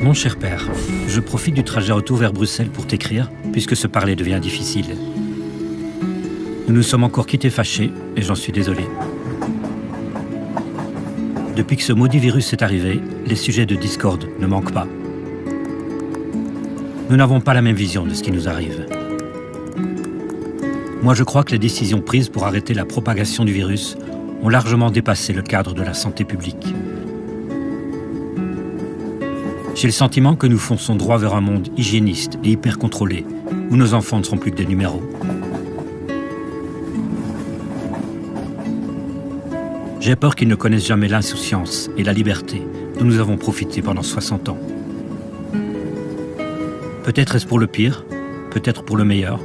Mon cher père, je profite du trajet retour vers Bruxelles pour t'écrire, puisque se parler devient difficile. Nous nous sommes encore quittés fâchés, et j'en suis désolé. Depuis que ce maudit virus est arrivé, les sujets de discorde ne manquent pas. Nous n'avons pas la même vision de ce qui nous arrive. Moi, je crois que les décisions prises pour arrêter la propagation du virus ont largement dépassé le cadre de la santé publique. J'ai le sentiment que nous fonçons droit vers un monde hygiéniste et hyper contrôlé, où nos enfants ne seront plus que des numéros. J'ai peur qu'ils ne connaissent jamais l'insouciance et la liberté dont nous avons profité pendant 60 ans. Peut-être est-ce pour le pire, peut-être pour le meilleur,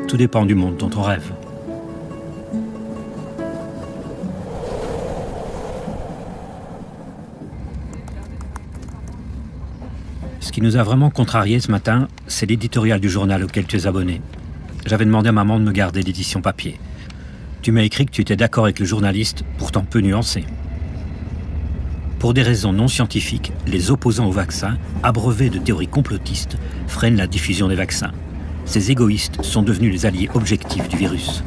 tout dépend du monde dont on rêve. Ce qui nous a vraiment contrariés ce matin, c'est l'éditorial du journal auquel tu es abonné. J'avais demandé à maman de me garder l'édition papier. Tu m'as écrit que tu étais d'accord avec le journaliste, pourtant peu nuancé. Pour des raisons non scientifiques, les opposants au vaccin, abreuvés de théories complotistes, freinent la diffusion des vaccins. Ces égoïstes sont devenus les alliés objectifs du virus.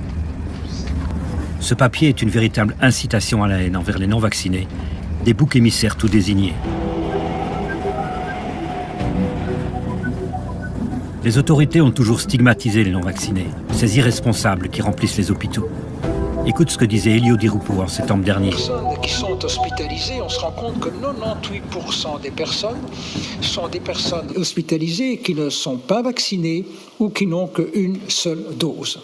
Ce papier est une véritable incitation à la haine envers les non-vaccinés, des boucs émissaires tout désignés. Les autorités ont toujours stigmatisé les non-vaccinés, ces irresponsables qui remplissent les hôpitaux. Écoute ce que disait Elio Di Rupo en septembre dernier. Les personnes qui sont hospitalisées, on se rend compte que 98% des personnes sont des personnes hospitalisées qui ne sont pas vaccinées ou qui n'ont qu'une seule dose.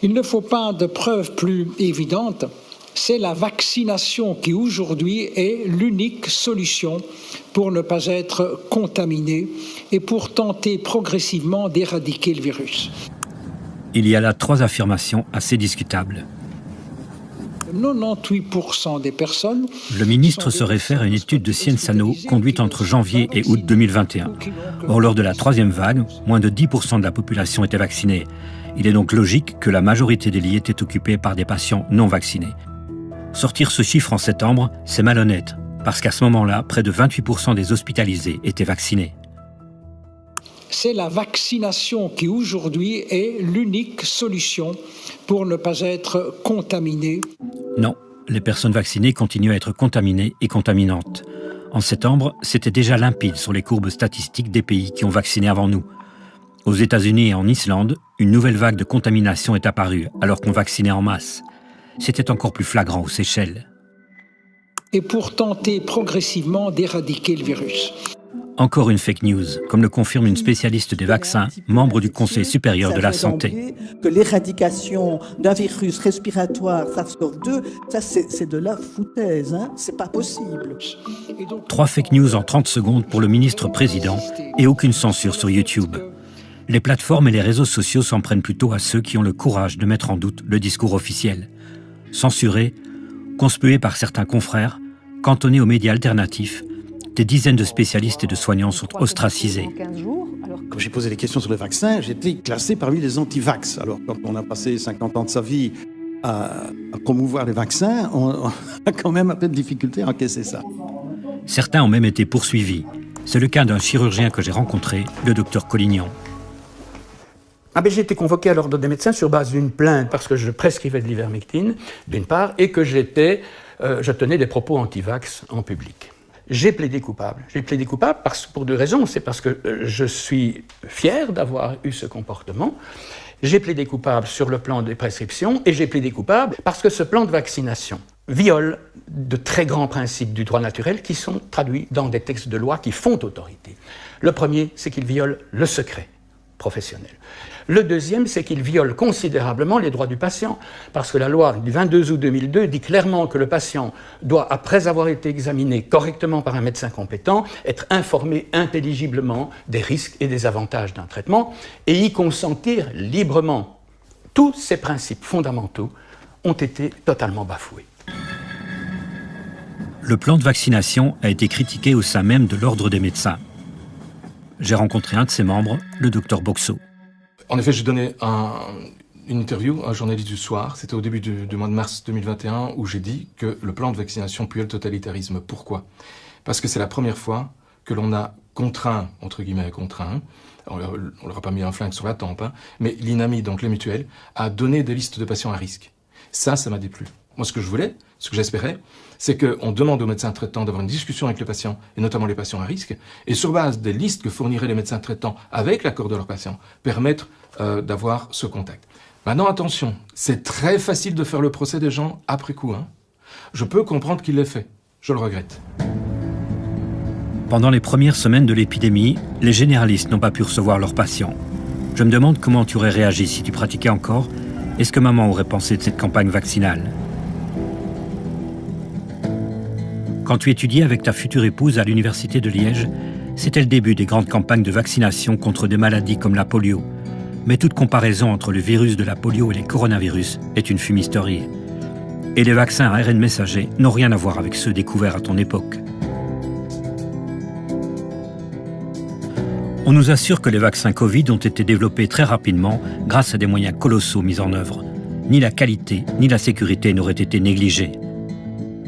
Il ne faut pas de preuve plus évidente, c'est la vaccination qui aujourd'hui est l'unique solution pour ne pas être contaminé et pour tenter progressivement d'éradiquer le virus. Il y a là 3 affirmations assez discutables. 98% des personnes... Le ministre se réfère à une étude de Cienzano conduite entre janvier et août 2021. Or, lors de la 3e vague, moins de 10% de la population était vaccinée. Il est donc logique que la majorité des lits étaient occupés par des patients non vaccinés. Sortir ce chiffre en septembre, c'est malhonnête, parce qu'à ce moment-là, près de 28% des hospitalisés étaient vaccinés. C'est la vaccination qui aujourd'hui est l'unique solution pour ne pas être contaminé. Non, les personnes vaccinées continuent à être contaminées et contaminantes. En septembre, c'était déjà limpide sur les courbes statistiques des pays qui ont vacciné avant nous. Aux États-Unis et en Islande, une nouvelle vague de contamination est apparue alors qu'on vaccinait en masse. C'était encore plus flagrant aux Seychelles. Et pour tenter progressivement d'éradiquer le virus. Encore une fake news, comme le confirme une spécialiste des vaccins, membre du Conseil supérieur de la santé. Que l'éradication d'un virus respiratoire SARS-CoV-2, ça c'est de la foutaise, hein, c'est pas possible. 3 fake news en 30 secondes pour le ministre-président et aucune censure sur YouTube. Les plateformes et les réseaux sociaux s'en prennent plutôt à ceux qui ont le courage de mettre en doute le discours officiel. Censurés, conspués par certains confrères, cantonnés aux médias alternatifs, des dizaines de spécialistes et de soignants sont ostracisés. Quand j'ai posé des questions sur le vaccin, j'ai été classé parmi les anti-vax. Alors, quand on a passé 50 ans de sa vie à promouvoir les vaccins, on a quand même un peu de difficulté à encaisser ça. Certains ont même été poursuivis. C'est le cas d'un chirurgien que j'ai rencontré, le docteur Collignon. J'ai été convoqué à l'ordre des médecins sur base d'une plainte parce que je prescrivais de l'ivermectine, d'une part, et que je tenais des propos anti-vax en public. J'ai plaidé coupable. J'ai plaidé coupable pour 2 raisons. C'est parce que je suis fier d'avoir eu ce comportement. J'ai plaidé coupable sur le plan des prescriptions et j'ai plaidé coupable parce que ce plan de vaccination viole de très grands principes du droit naturel qui sont traduits dans des textes de loi qui font autorité. Le premier, c'est qu'il viole le secret professionnel. Le deuxième, c'est qu'il viole considérablement les droits du patient, parce que la loi du 22 août 2002 dit clairement que le patient doit, après avoir été examiné correctement par un médecin compétent, être informé intelligiblement des risques et des avantages d'un traitement et y consentir librement. Tous ces principes fondamentaux ont été totalement bafoués. Le plan de vaccination a été critiqué au sein même de l'Ordre des médecins. J'ai rencontré un de ses membres, le docteur Boxo. En effet, je donnais une interview à un journaliste du Soir, c'était au début du mois de mars 2021, où j'ai dit que le plan de vaccination puait le totalitarisme. Pourquoi ? Parce que c'est la première fois que l'on a contraints, entre guillemets contraints, on leur a pas mis un flingue sur la tempe, hein, mais l'INAMI, donc les mutuelles, a donné des listes de patients à risque. Ça m'a déplu. Moi, ce que je voulais, ce que j'espérais, c'est qu'on demande aux médecins traitants d'avoir une discussion avec les patients, et notamment les patients à risque, et sur base des listes que fourniraient les médecins traitants avec l'accord de leurs patients, permettre d'avoir ce contact. Maintenant, attention, c'est très facile de faire le procès des gens après coup. Hein. Je peux comprendre qu'il l'ait fait. Je le regrette. Pendant les premières semaines de l'épidémie, les généralistes n'ont pas pu recevoir leurs patients. Je me demande comment tu aurais réagi si tu pratiquais encore. Est-ce que maman aurait pensé de cette campagne vaccinale ? Quand tu étudiais avec ta future épouse à l'université de Liège, c'était le début des grandes campagnes de vaccination contre des maladies comme la polio. Mais toute comparaison entre le virus de la polio et les coronavirus est une fumisterie. Et les vaccins à ARN messager n'ont rien à voir avec ceux découverts à ton époque. On nous assure que les vaccins Covid ont été développés très rapidement grâce à des moyens colossaux mis en œuvre. Ni la qualité, ni la sécurité n'auraient été négligés.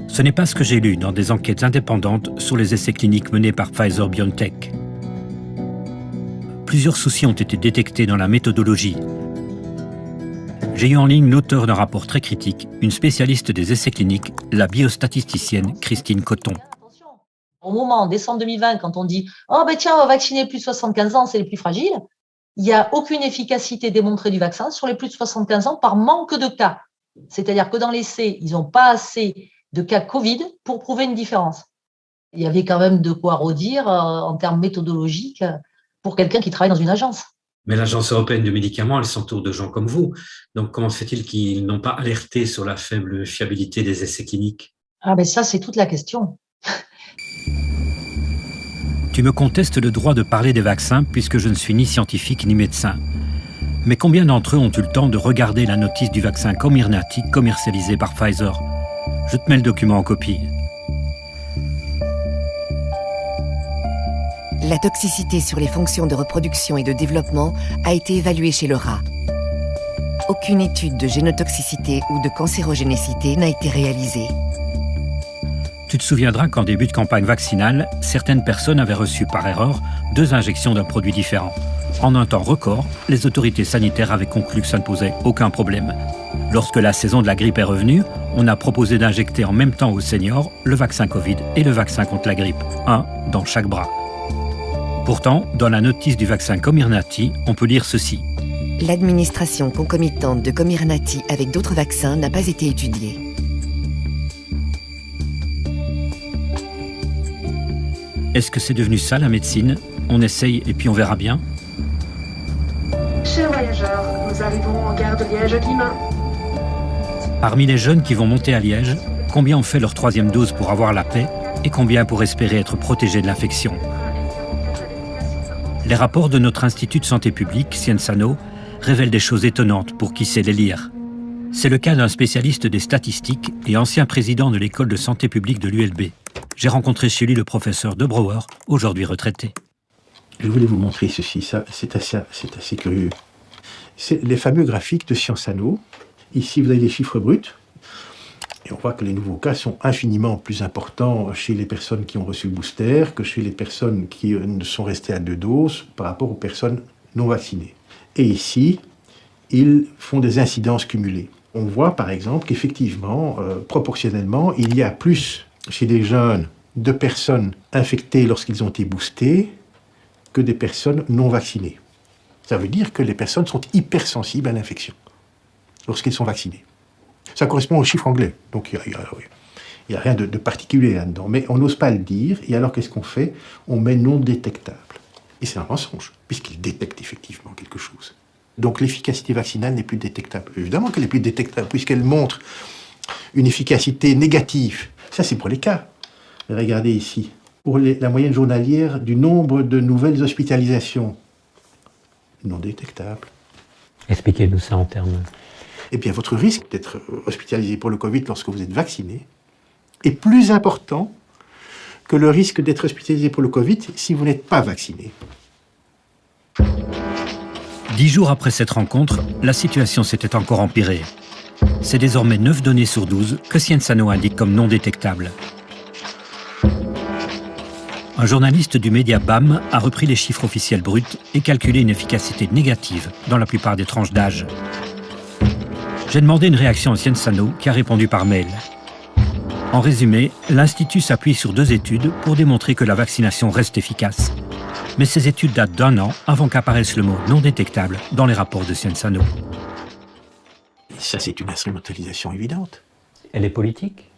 Ce n'est pas ce que j'ai lu dans des enquêtes indépendantes sur les essais cliniques menés par Pfizer-BioNTech. Plusieurs soucis ont été détectés dans la méthodologie. J'ai eu en ligne l'auteur d'un rapport très critique, une spécialiste des essais cliniques, la biostatisticienne Christine Coton. Au moment, en décembre 2020, quand on dit « Oh ben tiens, on va vacciner plus de 75 ans, c'est les plus fragiles », il n'y a aucune efficacité démontrée du vaccin sur les plus de 75 ans par manque de cas. C'est-à-dire que dans l'essai, ils n'ont pas assez de cas Covid pour prouver une différence. Il y avait quand même de quoi redire en termes méthodologiques pour quelqu'un qui travaille dans une agence. Mais l'Agence européenne du médicament, elle s'entoure de gens comme vous. Donc comment se fait-il qu'ils n'ont pas alerté sur la faible fiabilité des essais cliniques ? Ah ben ça, c'est toute la question. Tu me contestes le droit de parler des vaccins puisque je ne suis ni scientifique ni médecin. Mais combien d'entre eux ont eu le temps de regarder la notice du vaccin Comirnaty commercialisé par Pfizer ? Je te mets le document en copie. La toxicité sur les fonctions de reproduction et de développement a été évaluée chez le rat. Aucune étude de génotoxicité ou de cancérogénicité n'a été réalisée. Tu te souviendras qu'en début de campagne vaccinale, certaines personnes avaient reçu par erreur 2 injections d'un produit différent. En un temps record, les autorités sanitaires avaient conclu que ça ne posait aucun problème. Lorsque la saison de la grippe est revenue, on a proposé d'injecter en même temps aux seniors le vaccin Covid et le vaccin contre la grippe, un dans chaque bras. Pourtant, dans la notice du vaccin Comirnaty, on peut lire ceci. L'administration concomitante de Comirnaty avec d'autres vaccins n'a pas été étudiée. Est-ce que c'est devenu ça la médecine ? On essaye et puis on verra bien ? Chers voyageurs, nous arrivons en gare de Liège-Guillemins. Parmi les jeunes qui vont monter à Liège, combien ont fait leur 3e dose pour avoir la paix et combien pour espérer être protégés de l'infection ? Les rapports de notre Institut de santé publique, Sciensano, révèlent des choses étonnantes pour qui sait les lire. C'est le cas d'un spécialiste des statistiques et ancien président de l'école de santé publique de l'ULB. J'ai rencontré chez lui le professeur De Brouwer, aujourd'hui retraité. Je voulais vous montrer ceci, ça, c'est assez curieux. C'est les fameux graphiques de Sciensano. Ici, vous avez les chiffres bruts. Et on voit que les nouveaux cas sont infiniment plus importants chez les personnes qui ont reçu le booster que chez les personnes qui sont restées à 2 doses par rapport aux personnes non vaccinées. Et ici, ils font des incidences cumulées. On voit par exemple qu'effectivement, proportionnellement, il y a plus chez les jeunes de personnes infectées lorsqu'ils ont été boostés que des personnes non vaccinées. Ça veut dire que les personnes sont hypersensibles à l'infection lorsqu'ils sont vaccinés. Ça correspond au chiffre anglais, donc il n'y a rien de particulier là-dedans. Mais on n'ose pas le dire, et alors qu'est-ce qu'on fait ? On met non détectable. Et c'est un mensonge, puisqu'il détecte effectivement quelque chose. Donc l'efficacité vaccinale n'est plus détectable. Évidemment qu'elle n'est plus détectable, puisqu'elle montre une efficacité négative. Ça, c'est pour les cas. Regardez ici, pour la moyenne journalière du nombre de nouvelles hospitalisations. Non détectable. Expliquez-nous ça en termes... Eh bien, votre risque d'être hospitalisé pour le Covid lorsque vous êtes vacciné est plus important que le risque d'être hospitalisé pour le Covid si vous n'êtes pas vacciné. 10 jours après cette rencontre, la situation s'était encore empirée. C'est désormais 9 données sur 12 que Sciensano indique comme non détectables. Un journaliste du média BAM a repris les chiffres officiels bruts et calculé une efficacité négative dans la plupart des tranches d'âge. J'ai demandé une réaction à Sciences Sanofi qui a répondu par mail. En résumé, l'Institut s'appuie sur 2 études pour démontrer que la vaccination reste efficace. Mais ces études datent d'1 an avant qu'apparaisse le mot non détectable dans les rapports de Sciences Sanofi. Ça, c'est une instrumentalisation évidente. Elle est politique ?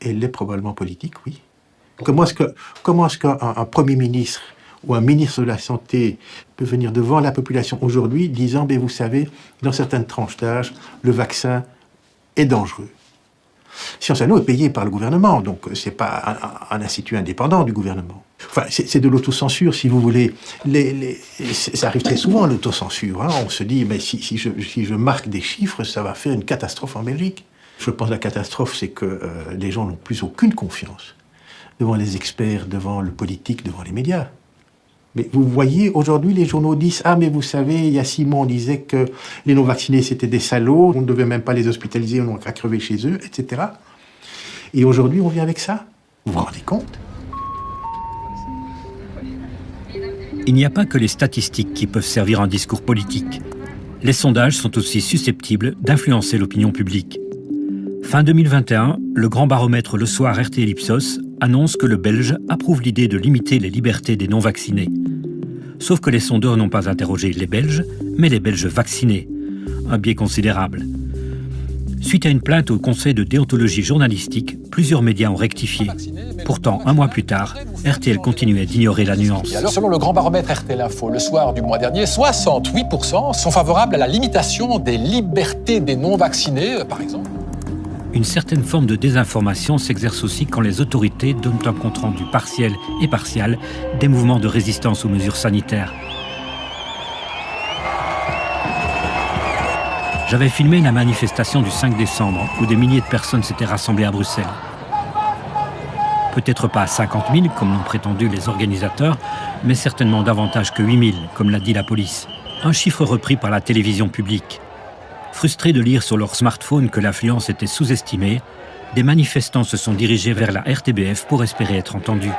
Elle est probablement politique, oui. Comment est-ce qu'un Premier ministre ou un ministre de la Santé peut venir devant la population aujourd'hui disant « vous savez, dans certaines tranches d'âge, le vaccin est dangereux ». Sciences Sanofi est payé par le gouvernement, donc ce n'est pas un institut indépendant du gouvernement. Enfin, c'est de l'autocensure, si vous voulez. Ça arrive très souvent, l'autocensure. Hein. On se dit, mais si je marque des chiffres, ça va faire une catastrophe en Belgique. Je pense que la catastrophe, c'est que les gens n'ont plus aucune confiance devant les experts, devant le politique, devant les médias. Mais vous voyez, aujourd'hui, les journaux disent « Ah, mais vous savez, il y a 6 mois, on disait que les non-vaccinés, c'était des salauds, on ne devait même pas les hospitaliser, on n'aurait qu'à crever chez eux, etc. » Et aujourd'hui, on vient avec ça. Vous vous rendez compte ? Il n'y a pas que les statistiques qui peuvent servir un discours politique. Les sondages sont aussi susceptibles d'influencer l'opinion publique. Fin 2021, le grand baromètre Le Soir RTL Ipsos annonce que le Belge approuve l'idée de limiter les libertés des non-vaccinés. Sauf que les sondeurs n'ont pas interrogé les Belges, mais les Belges vaccinés. Un biais considérable. Suite à une plainte au Conseil de déontologie journalistique, plusieurs médias ont rectifié. Pourtant, un mois plus tard, RTL continuait d'ignorer la nuance. Alors, selon le grand baromètre RTL Info, le soir du mois dernier, 68% sont favorables à la limitation des libertés des non-vaccinés, par exemple. Une certaine forme de désinformation s'exerce aussi quand les autorités donnent un compte-rendu partiel et partial des mouvements de résistance aux mesures sanitaires. J'avais filmé la manifestation du 5 décembre où des milliers de personnes s'étaient rassemblées à Bruxelles. Peut-être pas 50 000 comme l'ont prétendu les organisateurs, mais certainement davantage que 8 000 comme l'a dit la police. Un chiffre repris par la télévision publique. Frustrés de lire sur leur smartphone que l'affluence était sous-estimée, des manifestants se sont dirigés vers la RTBF pour espérer être entendus.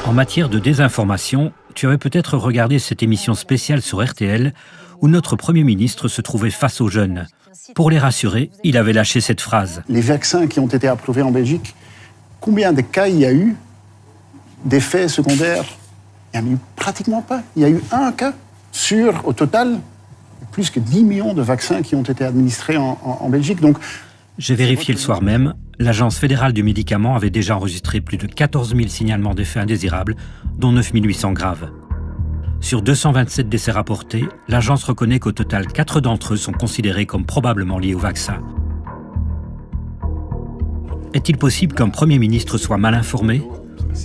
En matière de désinformation, tu avais peut-être regardé cette émission spéciale sur RTL où notre Premier ministre se trouvait face aux jeunes. Pour les rassurer, il avait lâché cette phrase. Les vaccins qui ont été approuvés en Belgique, combien de cas il y a eu d'effets secondaires? Il n'y en a eu pratiquement pas. Il y a eu 1 cas sur, au total, plus que 10 millions de vaccins qui ont été administrés en Belgique. Donc, j'ai vérifié le soir même, l'Agence fédérale du médicament avait déjà enregistré plus de 14 000 signalements d'effets indésirables, dont 9 800 graves. Sur 227 décès rapportés, l'agence reconnaît qu'au total, 4 d'entre eux sont considérés comme probablement liés au vaccin. Est-il possible qu'un Premier ministre soit mal informé ?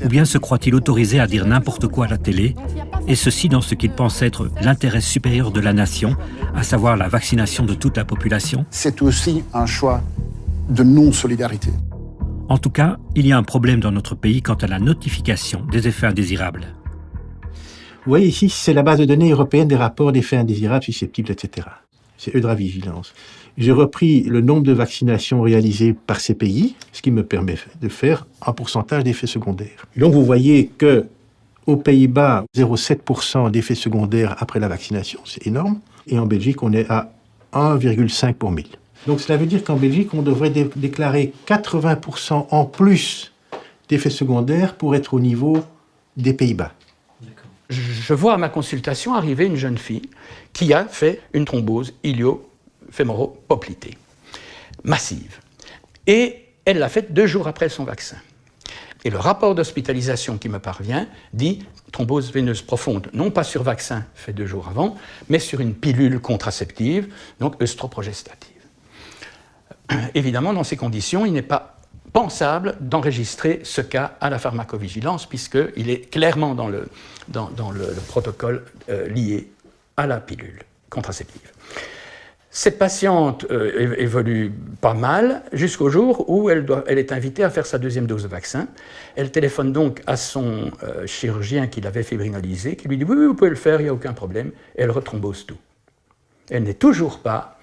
Ou bien se croit-il autorisé à dire n'importe quoi à la télé, et ceci dans ce qu'il pense être l'intérêt supérieur de la nation, à savoir la vaccination de toute la population ? C'est aussi un choix de non-solidarité. En tout cas, il y a un problème dans notre pays quant à la notification des effets indésirables. Vous voyez ici, c'est la base de données européenne des rapports d'effets indésirables, susceptibles, etc. C'est EudraVigilance. J'ai repris le nombre de vaccinations réalisées par ces pays, ce qui me permet de faire un pourcentage d'effets secondaires. Donc vous voyez que aux Pays-Bas, 0,7% d'effets secondaires après la vaccination, c'est énorme. Et en Belgique, on est à 1,5 pour 1000. Donc cela veut dire qu'en Belgique, on devrait déclarer 80% en plus d'effets secondaires pour être au niveau des Pays-Bas. Je vois à ma consultation arriver une jeune fille qui a fait une thrombose ilio-fémoro-poplitée massive. Et elle l'a faite 2 jours après son vaccin. Et le rapport d'hospitalisation qui me parvient dit thrombose veineuse profonde, non pas sur vaccin fait 2 jours avant, mais sur une pilule contraceptive, donc œstroprogestative. Évidemment, dans ces conditions, il n'est pas pensable d'enregistrer ce cas à la pharmacovigilance, puisqu'il est clairement dans le protocole lié à la pilule contraceptive. Cette patiente évolue pas mal jusqu'au jour où elle est invitée à faire sa 2e dose de vaccin. Elle téléphone donc à son chirurgien qui l'avait fibrinolisé, qui lui dit « Oui, vous pouvez le faire, il n'y a aucun problème ». Et elle rethrombose tout. Elle n'est toujours pas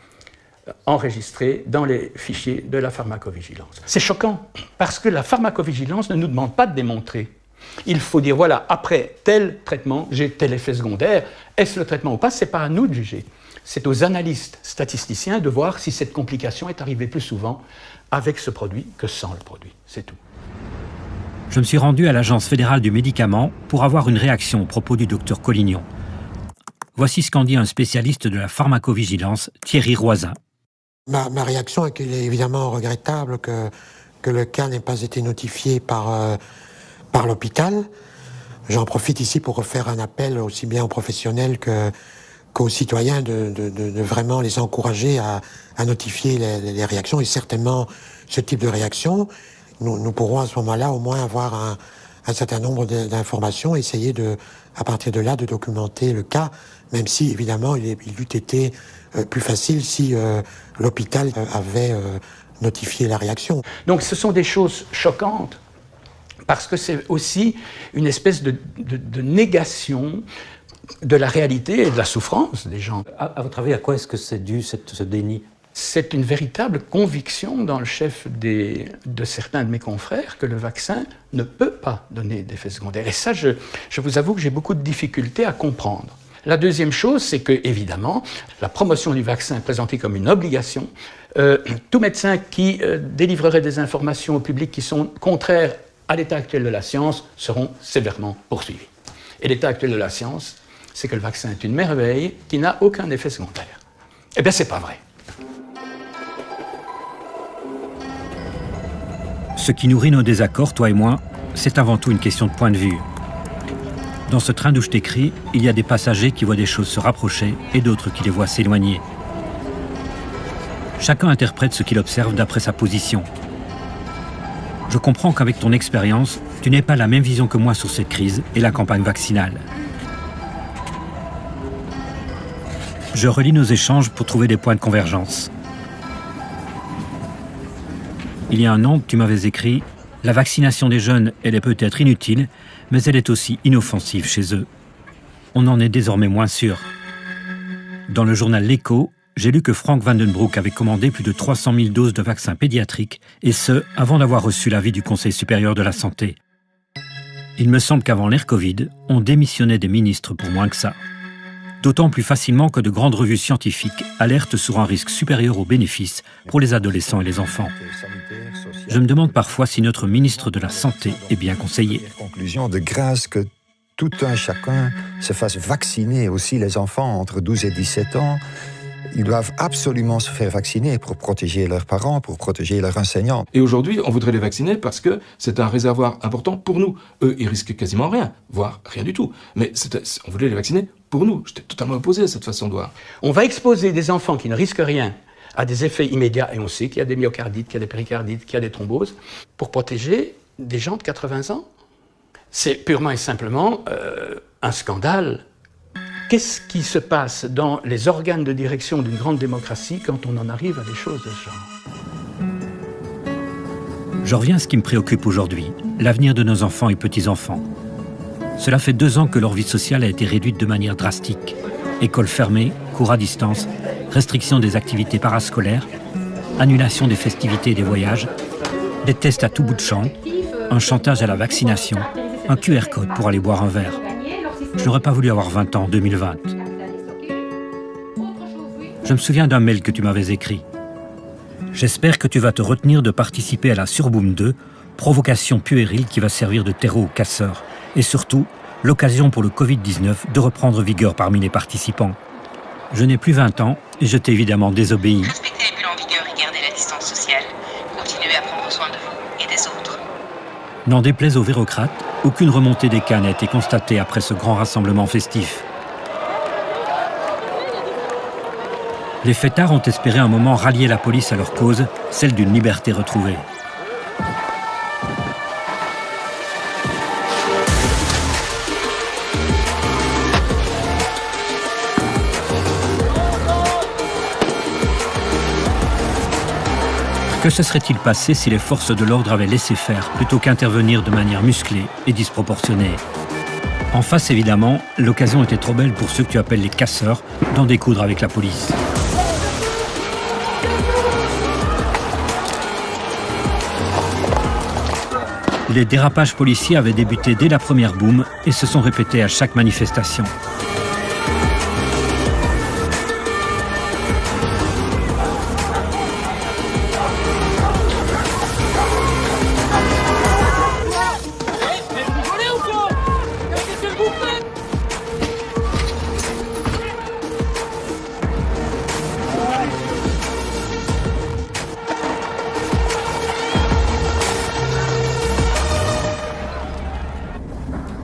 enregistrés dans les fichiers de la pharmacovigilance. C'est choquant, parce que la pharmacovigilance ne nous demande pas de démontrer. Il faut dire, voilà, après tel traitement, j'ai tel effet secondaire. Est-ce le traitement ou pas? Ce n'est pas à nous de juger. C'est aux analystes statisticiens de voir si cette complication est arrivée plus souvent avec ce produit que sans le produit. C'est tout. Je me suis rendu à l'Agence fédérale du médicament pour avoir une réaction au propos du docteur Collignon. Voici ce qu'en dit un spécialiste de la pharmacovigilance, Thierry Roisin. Ma réaction est qu'il est évidemment regrettable que le cas n'ait pas été notifié par l'hôpital. J'en profite ici pour refaire un appel aussi bien aux professionnels qu'aux citoyens de vraiment les encourager à notifier les réactions et certainement ce type de réaction. Nous pourrons à ce moment-là au moins avoir un certain nombre d'informations, essayer à partir de là de documenter le cas, même si évidemment il eût été plus facile si l'hôpital avait notifié la réaction. Donc ce sont des choses choquantes parce que c'est aussi une espèce de négation de la réalité et de la souffrance des gens. À votre avis, à quoi est-ce que c'est dû, ce déni? C'est une véritable conviction dans le chef de certains de mes confrères que le vaccin ne peut pas donner d'effets secondaires. Et ça, je vous avoue que j'ai beaucoup de difficultés à comprendre. La deuxième chose, c'est que, évidemment, la promotion du vaccin est présentée comme une obligation. Tout médecin qui délivrerait des informations au public qui sont contraires à l'état actuel de la science seront sévèrement poursuivis. Et l'état actuel de la science, c'est que le vaccin est une merveille qui n'a aucun effet secondaire. Eh bien, c'est pas vrai. Ce qui nourrit nos désaccords, toi et moi, c'est avant tout une question de point de vue. Dans ce train d'où je t'écris, il y a des passagers qui voient des choses se rapprocher et d'autres qui les voient s'éloigner. Chacun interprète ce qu'il observe d'après sa position. Je comprends qu'avec ton expérience, tu n'aies pas la même vision que moi sur cette crise et la campagne vaccinale. Je relis nos échanges pour trouver des points de convergence. Il y a un an, tu m'avais écrit « La vaccination des jeunes, elle est peut-être inutile, mais elle est aussi inoffensive chez eux. » On en est désormais moins sûr. Dans le journal L'Écho, j'ai lu que Frank Vandenbroek avait commandé plus de 300 000 doses de vaccins pédiatriques, et ce, avant d'avoir reçu l'avis du Conseil supérieur de la santé. Il me semble qu'avant l'ère Covid, on démissionnait des ministres pour moins que ça. D'autant plus facilement que de grandes revues scientifiques alertent sur un risque supérieur aux bénéfices pour les adolescents et les enfants. Je me demande parfois si notre ministre de la Santé est bien conseillé. Conclusion de grâce que tout un chacun se fasse vacciner, aussi les enfants entre 12 et 17 ans. Ils doivent absolument se faire vacciner pour protéger leurs parents, pour protéger leurs enseignants. Et aujourd'hui, on voudrait les vacciner parce que c'est un réservoir important pour nous. Eux, ils risquent quasiment rien, voire rien du tout. Mais on voulait les vacciner pour nous. J'étais totalement opposé à cette façon de voir. On va exposer des enfants qui ne risquent rien à des effets immédiats, et on sait qu'il y a des myocardites, qu'il y a des péricardites, qu'il y a des thromboses, pour protéger des gens de 80 ans. C'est purement et simplement un scandale. Qu'est-ce qui se passe dans les organes de direction d'une grande démocratie quand on en arrive à des choses de ce genre? Je reviens à ce qui me préoccupe aujourd'hui, l'avenir de nos enfants et petits-enfants. Cela fait 2 ans que leur vie sociale a été réduite de manière drastique. Écoles fermées, cours à distance, restriction des activités parascolaires, annulation des festivités et des voyages, des tests à tout bout de champ, un chantage à la vaccination, un QR code pour aller boire un verre. Je n'aurais pas voulu avoir 20 ans en 2020. Je me souviens d'un mail que tu m'avais écrit. J'espère que tu vas te retenir de participer à la Surboom 2, provocation puérile qui va servir de terreau aux casseurs. Et surtout, l'occasion pour le Covid-19 de reprendre vigueur parmi les participants. Je n'ai plus 20 ans et je t'ai évidemment désobéi. Respectez les bulles en vigueur et gardez la distance sociale. Continuez à prendre soin de vous et des autres. N'en déplaise aux vérocrates, aucune remontée des cas n'a été constatée après ce grand rassemblement festif. Les fêtards ont espéré un moment rallier la police à leur cause, celle d'une liberté retrouvée. Que se serait-il passé si les forces de l'ordre avaient laissé faire plutôt qu'intervenir de manière musclée et disproportionnée? En face, évidemment, l'occasion était trop belle pour ceux que tu appelles les casseurs d'en découdre avec la police. Les dérapages policiers avaient débuté dès la première boum et se sont répétés à chaque manifestation.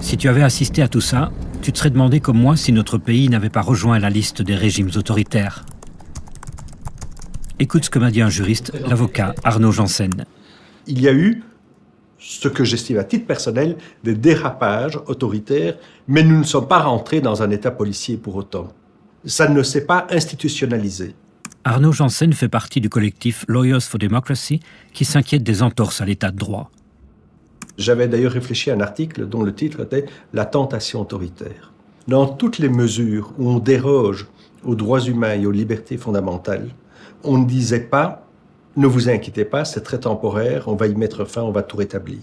Si tu avais assisté à tout ça, tu te serais demandé comme moi si notre pays n'avait pas rejoint la liste des régimes autoritaires. Écoute ce que m'a dit un juriste, l'avocat Arnaud Janssen. Il y a eu ce que j'estime à titre personnel des dérapages autoritaires, mais nous ne sommes pas rentrés dans un état policier pour autant. Ça ne s'est pas institutionnalisé. Arnaud Janssen fait partie du collectif Lawyers for Democracy qui s'inquiète des entorses à l'état de droit. J'avais d'ailleurs réfléchi à un article dont le titre était « La tentation autoritaire ». Dans toutes les mesures où on déroge aux droits humains et aux libertés fondamentales, on ne disait pas « Ne vous inquiétez pas, c'est très temporaire, on va y mettre fin, on va tout rétablir ».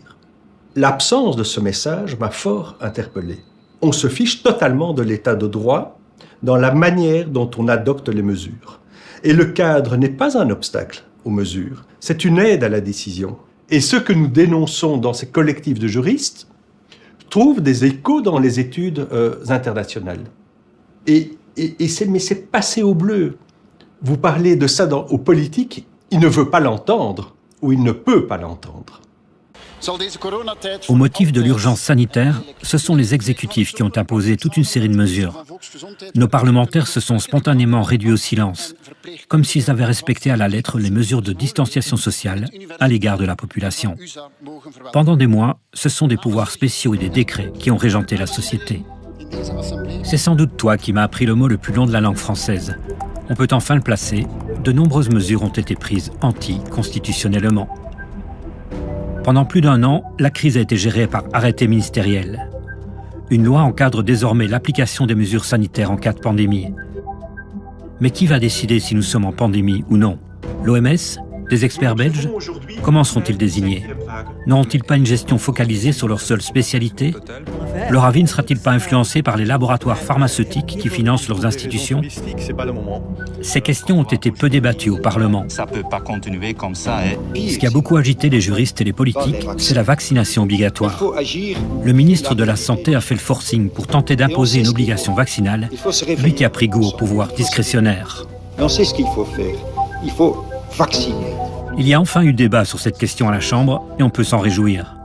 L'absence de ce message m'a fort interpellé. On se fiche totalement de l'état de droit dans la manière dont on adopte les mesures. Et le cadre n'est pas un obstacle aux mesures, c'est une aide à la décision. Et ce que nous dénonçons dans ces collectifs de juristes trouve des échos dans les études internationales. Mais c'est passé au bleu. Vous parlez de ça aux politiques, il ne veut pas l'entendre ou il ne peut pas l'entendre. Au motif de l'urgence sanitaire, ce sont les exécutifs qui ont imposé toute une série de mesures. Nos parlementaires se sont spontanément réduits au silence, comme s'ils avaient respecté à la lettre les mesures de distanciation sociale à l'égard de la population. Pendant des mois, ce sont des pouvoirs spéciaux et des décrets qui ont régenté la société. C'est sans doute toi qui m'as appris le mot le plus long de la langue française. On peut enfin le placer, de nombreuses mesures ont été prises anticonstitutionnellement. Pendant plus d'1 an, la crise a été gérée par arrêté ministériel. Une loi encadre désormais l'application des mesures sanitaires en cas de pandémie. Mais qui va décider si nous sommes en pandémie ou non? L'OMS? Des experts belges? Comment seront-ils désignés? N'auront-ils pas une gestion focalisée sur leur seule spécialité? Leur avis ne sera-t-il pas influencé par les laboratoires pharmaceutiques qui financent leurs institutions? Ces questions ont été peu débattues au Parlement. Ça peut pas continuer comme ça. Ce qui a beaucoup agité les juristes et les politiques, c'est la vaccination obligatoire. Le ministre de la Santé a fait le forcing pour tenter d'imposer une obligation vaccinale, lui qui a pris goût au pouvoir discrétionnaire. On sait ce qu'il faut faire. Il faut vacciner. Il y a enfin eu débat sur cette question à la Chambre et on peut s'en réjouir.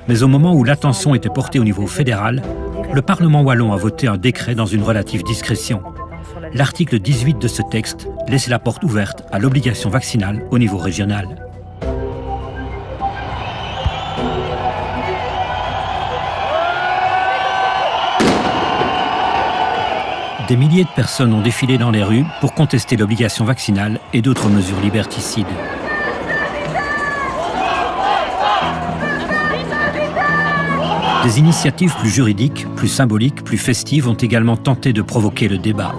Mais au moment où l'attention était portée au niveau fédéral, le Parlement wallon a voté un décret dans une relative discrétion. L'article 18 de ce texte laisse la porte ouverte à l'obligation vaccinale au niveau régional. Des milliers de personnes ont défilé dans les rues pour contester l'obligation vaccinale et d'autres mesures liberticides. Des initiatives plus juridiques, plus symboliques, plus festives ont également tenté de provoquer le débat.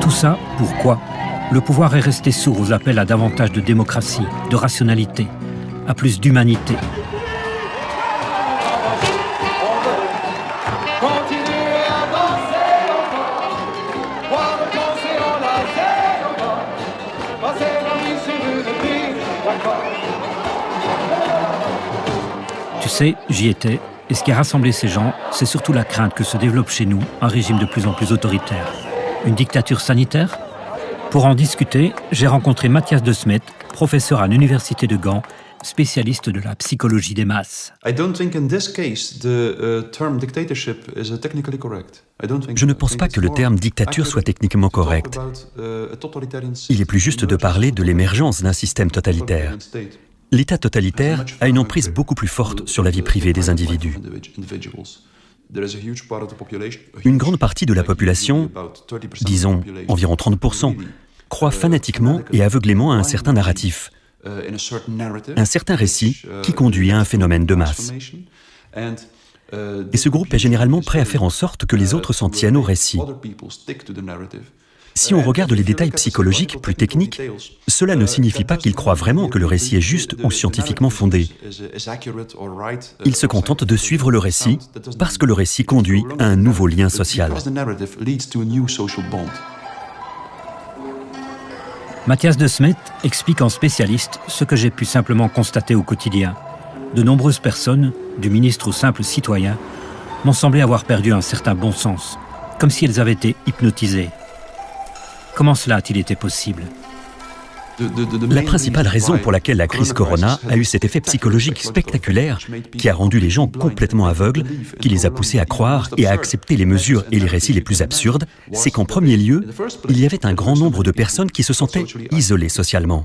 Tout ça, pourquoi? Le pouvoir est resté sourd aux appels à davantage de démocratie, de rationalité, à plus d'humanité. Tu sais, j'y étais, et ce qui a rassemblé ces gens, c'est surtout la crainte que se développe chez nous un régime de plus en plus autoritaire. Une dictature sanitaire? Pour en discuter, j'ai rencontré Mathias De Smet, professeur à l'université de Gand, spécialiste de la psychologie des masses. Je ne pense pas que le terme dictature soit techniquement correct. Il est plus juste de parler de l'émergence d'un système totalitaire. l'État totalitaire a une emprise beaucoup plus forte sur la vie privée des individus. Une grande partie de la population, disons environ 30%, croit fanatiquement et aveuglément à un certain narratif, un certain récit qui conduit à un phénomène de masse. Et ce groupe est généralement prêt à faire en sorte que les autres s'en tiennent au récit. Si on regarde les détails psychologiques plus techniques, cela ne signifie pas qu'ils croient vraiment que le récit est juste ou scientifiquement fondé. Ils se contentent de suivre le récit parce que le récit conduit à un nouveau lien social. Matthias De Smet explique en spécialiste ce que j'ai pu simplement constater au quotidien. De nombreuses personnes, du ministre au simple citoyen, m'ont semblé avoir perdu un certain bon sens, comme si elles avaient été hypnotisées. Comment cela a-t-il été possible ? La principale raison pour laquelle la crise Corona a eu cet effet psychologique spectaculaire qui a rendu les gens complètement aveugles, qui les a poussés à croire et à accepter les mesures et les récits les plus absurdes, c'est qu'en premier lieu, il y avait un grand nombre de personnes qui se sentaient isolées socialement.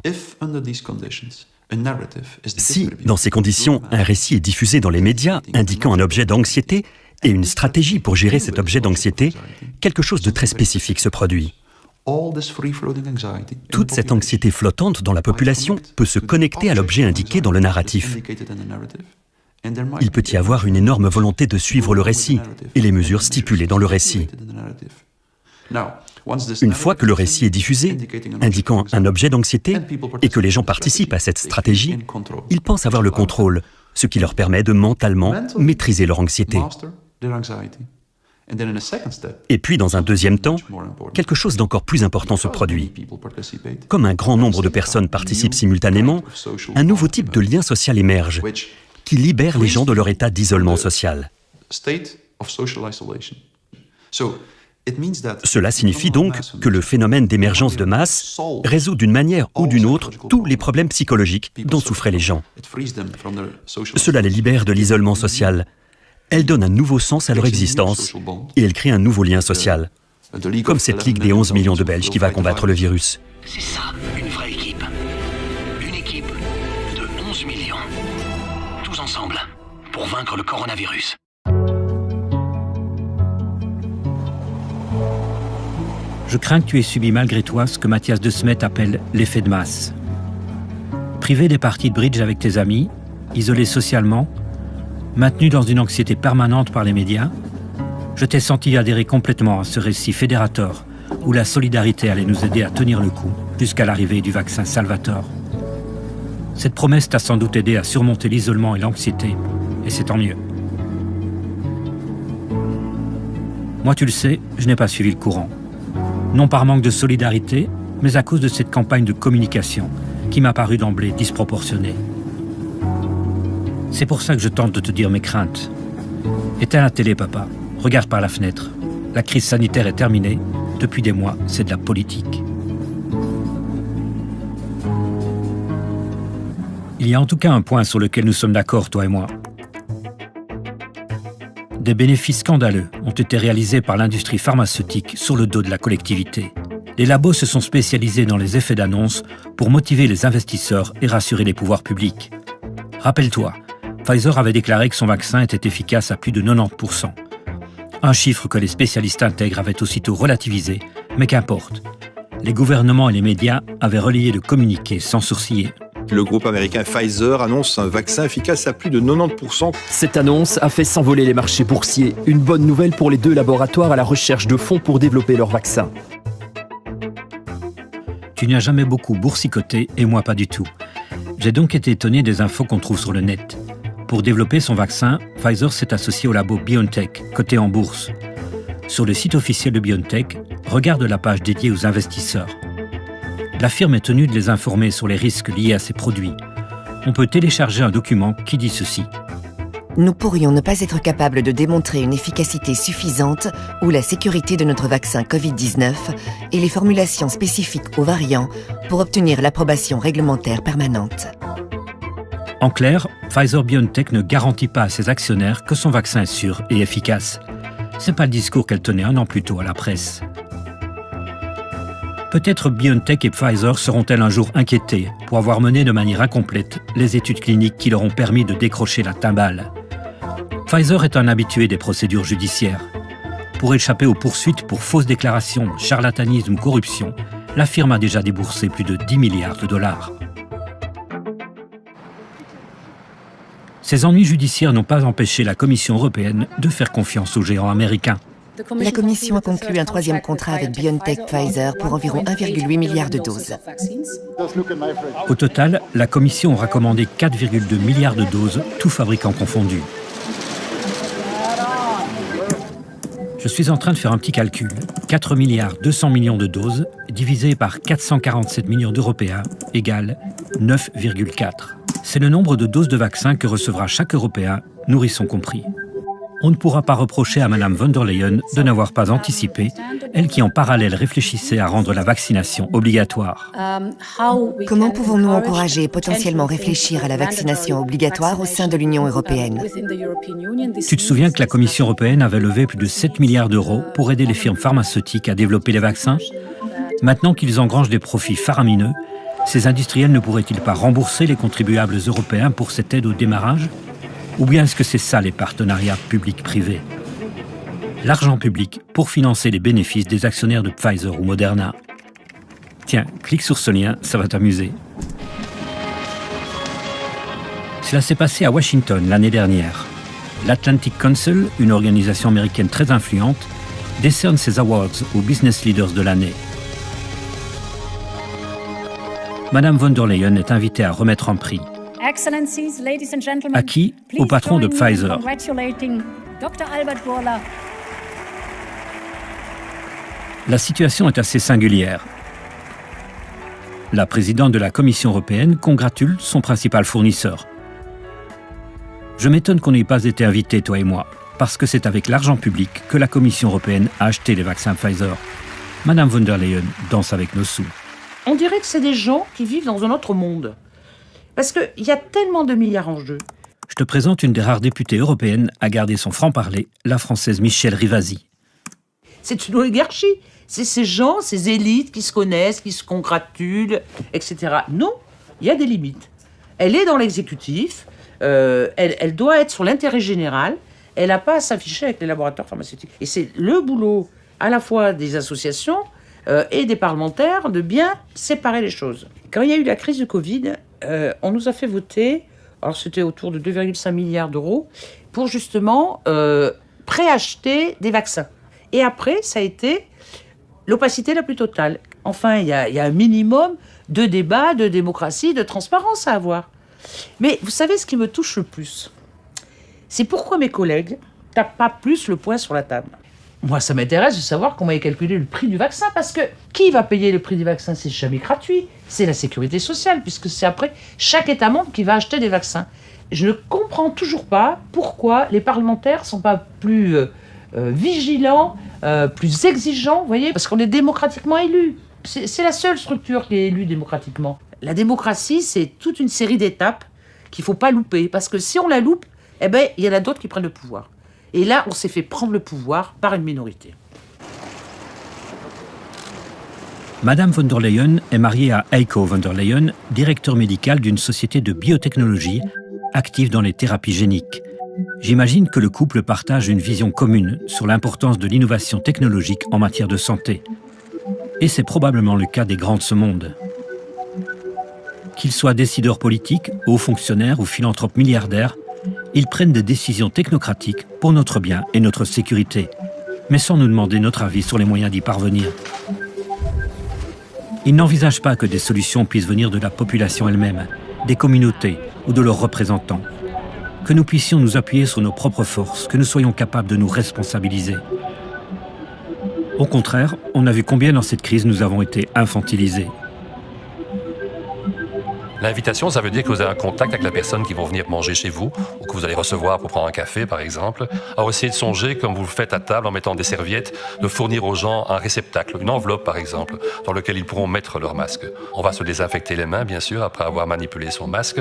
Si, dans ces conditions, un récit est diffusé dans les médias indiquant un objet d'anxiété et une stratégie pour gérer cet objet d'anxiété, quelque chose de très spécifique se produit. Toute cette anxiété flottante dans la population peut se connecter à l'objet indiqué dans le narratif. Il peut y avoir une énorme volonté de suivre le récit et les mesures stipulées dans le récit. Une fois que le récit est diffusé, indiquant un objet d'anxiété, et que les gens participent à cette stratégie, ils pensent avoir le contrôle, ce qui leur permet de mentalement maîtriser leur anxiété. Et puis, dans un deuxième temps, quelque chose d'encore plus important se produit. Comme un grand nombre de personnes participent simultanément, un nouveau type de lien social émerge, qui libère les gens de leur état d'isolement social. Cela signifie donc que le phénomène d'émergence de masse résout d'une manière ou d'une autre tous les problèmes psychologiques dont souffraient les gens. Cela les libère de l'isolement social. Elle donne un nouveau sens à leur existence et elle crée un nouveau lien social, comme cette Ligue des 11 millions de Belges qui va combattre le virus. C'est ça, une vraie équipe. Une équipe de 11 millions. Tous ensemble, pour vaincre le coronavirus. Je crains que tu aies subi malgré toi ce que Matthias De Smet appelle l'effet de masse. Privé des parties de bridge avec tes amis, isolé socialement, maintenu dans une anxiété permanente par les médias, je t'ai senti adhérer complètement à ce récit fédérateur où la solidarité allait nous aider à tenir le coup jusqu'à l'arrivée du vaccin Salvator. Cette promesse t'a sans doute aidé à surmonter l'isolement et l'anxiété, et c'est tant mieux. Moi, tu le sais, je n'ai pas suivi le courant. Non par manque de solidarité, mais à cause de cette campagne de communication qui m'a paru d'emblée disproportionnée. C'est pour ça que je tente de te dire mes craintes. Éteins la télé, papa. Regarde par la fenêtre. La crise sanitaire est terminée. Depuis des mois, c'est de la politique. Il y a en tout cas un point sur lequel nous sommes d'accord, toi et moi. Des bénéfices scandaleux ont été réalisés par l'industrie pharmaceutique sur le dos de la collectivité. Les labos se sont spécialisés dans les effets d'annonce pour motiver les investisseurs et rassurer les pouvoirs publics. Rappelle-toi, Pfizer avait déclaré que son vaccin était efficace à plus de 90%. Un chiffre que les spécialistes intègres avaient aussitôt relativisé, mais qu'importe. Les gouvernements et les médias avaient relayé le communiqué sans sourciller. Le groupe américain Pfizer annonce un vaccin efficace à plus de 90%. Cette annonce a fait s'envoler les marchés boursiers. Une bonne nouvelle pour les deux laboratoires à la recherche de fonds pour développer leur vaccin. Tu n'as jamais beaucoup boursicoté et moi pas du tout. J'ai donc été étonné des infos qu'on trouve sur le net. Pour développer son vaccin, Pfizer s'est associé au labo BioNTech, coté en bourse. Sur le site officiel de BioNTech, regarde la page dédiée aux investisseurs. La firme est tenue de les informer sur les risques liés à ces produits. On peut télécharger un document qui dit ceci. Nous pourrions ne pas être capables de démontrer une efficacité suffisante ou la sécurité de notre vaccin Covid-19 et les formulations spécifiques aux variants pour obtenir l'approbation réglementaire permanente. En clair, Pfizer-BioNTech ne garantit pas à ses actionnaires que son vaccin est sûr et efficace. C'est pas le discours qu'elle tenait un an plus tôt à la presse. Peut-être BioNTech et Pfizer seront-elles un jour inquiétées pour avoir mené de manière incomplète les études cliniques qui leur ont permis de décrocher la timbale. Pfizer est un habitué des procédures judiciaires. Pour échapper aux poursuites pour fausses déclarations, charlatanisme ou corruption, la firme a déjà déboursé plus de 10 milliards de dollars. Ces ennuis judiciaires n'ont pas empêché la Commission européenne de faire confiance aux géants américains. La Commission a conclu un troisième contrat avec BioNTech Pfizer pour environ 1,8 milliard de doses. Au total, la Commission aura commandé 4,2 milliards de doses, tous fabricants confondus. Je suis en train de faire un petit calcul. 4 milliards 200 millions de doses divisé par 447 millions d'Européens égale 9,4. C'est le nombre de doses de vaccins que recevra chaque Européen, nourrisson compris. On ne pourra pas reprocher à Mme von der Leyen de n'avoir pas anticipé, elle qui en parallèle réfléchissait à rendre la vaccination obligatoire. Comment pouvons-nous encourager et potentiellement réfléchir à la vaccination obligatoire au sein de l'Union européenne? Tu te souviens que la Commission européenne avait levé plus de 7 milliards d'euros pour aider les firmes pharmaceutiques à développer les vaccins? Maintenant qu'ils engrangent des profits faramineux, ces industriels ne pourraient-ils pas rembourser les contribuables européens pour cette aide au démarrage? Ou bien est-ce que c'est ça les partenariats publics-privés? L'argent public pour financer les bénéfices des actionnaires de Pfizer ou Moderna. Tiens, clique sur ce lien, ça va t'amuser. Cela s'est passé à Washington l'année dernière. L'Atlantic Council, une organisation américaine très influente, décerne ses awards aux business leaders de l'année. Madame von der Leyen est invitée à remettre un prix. À qui? Au patron de Pfizer. La situation est assez singulière. La présidente de la Commission européenne congratule son principal fournisseur. Je m'étonne qu'on n'ait pas été invités, toi et moi, parce que c'est avec l'argent public que la Commission européenne a acheté les vaccins Pfizer. Madame von der Leyen danse avec nos sous. On dirait que c'est des gens qui vivent dans un autre monde. Parce qu'il y a tellement de milliards en jeu. Je te présente une des rares députées européennes à garder son franc-parler, la Française Michèle Rivasi. C'est une oligarchie. C'est ces gens, ces élites qui se connaissent, qui se congratulent, etc. Non, il y a des limites. Elle est dans l'exécutif, elle doit être sur l'intérêt général, elle n'a pas à s'afficher avec les laboratoires pharmaceutiques. Et c'est le boulot à la fois des associations et des parlementaires de bien séparer les choses. Quand il y a eu la crise du Covid, on nous a fait voter, alors c'était autour de 2,5 milliards d'euros, pour justement préacheter des vaccins. Et après, ça a été l'opacité la plus totale. Enfin, il y a un minimum de débat, de démocratie, de transparence à avoir. Mais vous savez ce qui me touche le plus? C'est pourquoi mes collègues ne tapent pas plus le poing sur la table. Moi, ça m'intéresse de savoir comment est calculé le prix du vaccin, parce que qui va payer le prix du vaccin? C'est jamais gratuit, c'est la sécurité sociale, puisque c'est après chaque État membre qui va acheter des vaccins. Je ne comprends toujours pas pourquoi les parlementaires ne sont pas plus vigilants, plus exigeants, vous voyez, parce qu'on est démocratiquement élus. C'est la seule structure qui est élue démocratiquement. La démocratie, c'est toute une série d'étapes qu'il ne faut pas louper, parce que si on la loupe, eh ben, il y en a d'autres qui prennent le pouvoir. Et là, on s'est fait prendre le pouvoir par une minorité. Madame von der Leyen est mariée à Heiko von der Leyen, directeur médical d'une société de biotechnologie active dans les thérapies géniques. J'imagine que le couple partage une vision commune sur l'importance de l'innovation technologique en matière de santé. Et c'est probablement le cas des grands de ce monde. Qu'ils soient décideurs politiques, hauts fonctionnaires ou philanthropes milliardaires, ils prennent des décisions technocratiques pour notre bien et notre sécurité, mais sans nous demander notre avis sur les moyens d'y parvenir. Ils n'envisagent pas que des solutions puissent venir de la population elle-même, des communautés ou de leurs représentants. Que nous puissions nous appuyer sur nos propres forces, que nous soyons capables de nous responsabiliser. Au contraire, on a vu combien dans cette crise nous avons été infantilisés. L'invitation, ça veut dire que vous avez un contact avec la personne qui va venir manger chez vous ou que vous allez recevoir pour prendre un café, par exemple. Alors essayez de songer, comme vous le faites à table en mettant des serviettes, de fournir aux gens un réceptacle, une enveloppe, par exemple, dans lequel ils pourront mettre leur masque. On va se désinfecter les mains, bien sûr, après avoir manipulé son masque.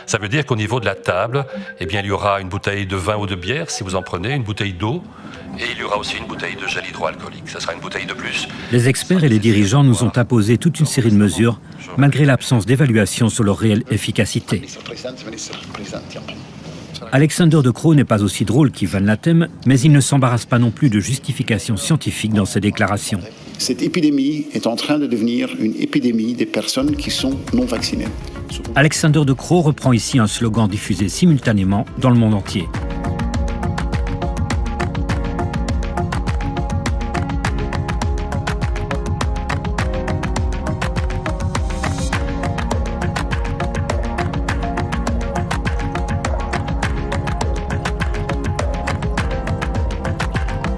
Ça veut dire qu'au niveau de la table, eh bien, il y aura une bouteille de vin ou de bière, si vous en prenez, une bouteille d'eau, et il y aura aussi une bouteille de gel hydroalcoolique. Ça sera une bouteille de plus. Les experts et les dirigeants nous ont imposé toute une série de mesures, malgré l'absence d'évaluation sur leur réelle efficacité. Alexander De Croo n'est pas aussi drôle qu'Ivan Latem, mais il ne s'embarrasse pas non plus de justifications scientifiques dans ses déclarations. Cette épidémie est en train de devenir une épidémie des personnes qui sont non vaccinées. Alexander De Croo reprend ici un slogan diffusé simultanément dans le monde entier.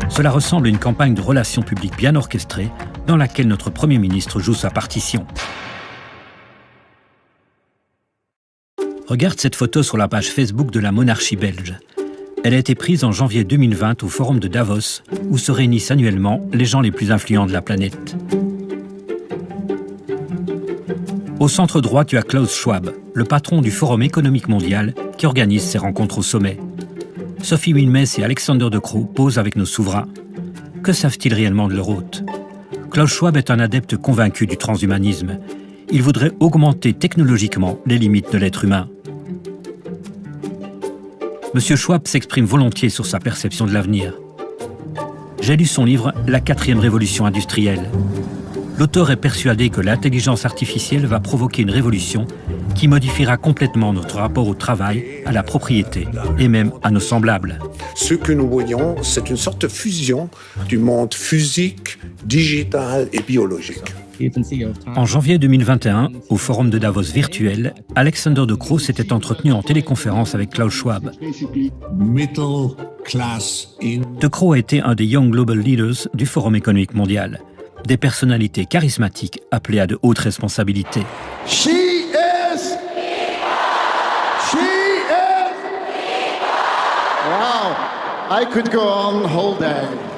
Cela ressemble à une campagne de relations publiques bien orchestrée dans laquelle notre Premier ministre joue sa partition. Regarde cette photo sur la page Facebook de la monarchie belge. Elle a été prise en janvier 2020 au forum de Davos, où se réunissent annuellement les gens les plus influents de la planète. Au centre droit, tu as Klaus Schwab, le patron du Forum économique mondial qui organise ces rencontres au sommet. Sophie Wilmès et Alexander De Croo posent avec nos souverains. Que savent-ils réellement de leur hôte? Klaus Schwab est un adepte convaincu du transhumanisme. Il voudrait augmenter technologiquement les limites de l'être humain. Monsieur Schwab s'exprime volontiers sur sa perception de l'avenir. J'ai lu son livre « La 4e révolution industrielle ». L'auteur est persuadé que l'intelligence artificielle va provoquer une révolution qui modifiera complètement notre rapport au travail, à la propriété et même à nos semblables. Ce que nous voyons, c'est une sorte de fusion du monde physique, digital et biologique. En janvier 2021, au forum de Davos virtuel, Alexander De Croo s'était entretenu en téléconférence avec Klaus Schwab. De Croo a été un des Young Global Leaders du Forum économique mondial. Des personnalités charismatiques appelées à de hautes responsabilités.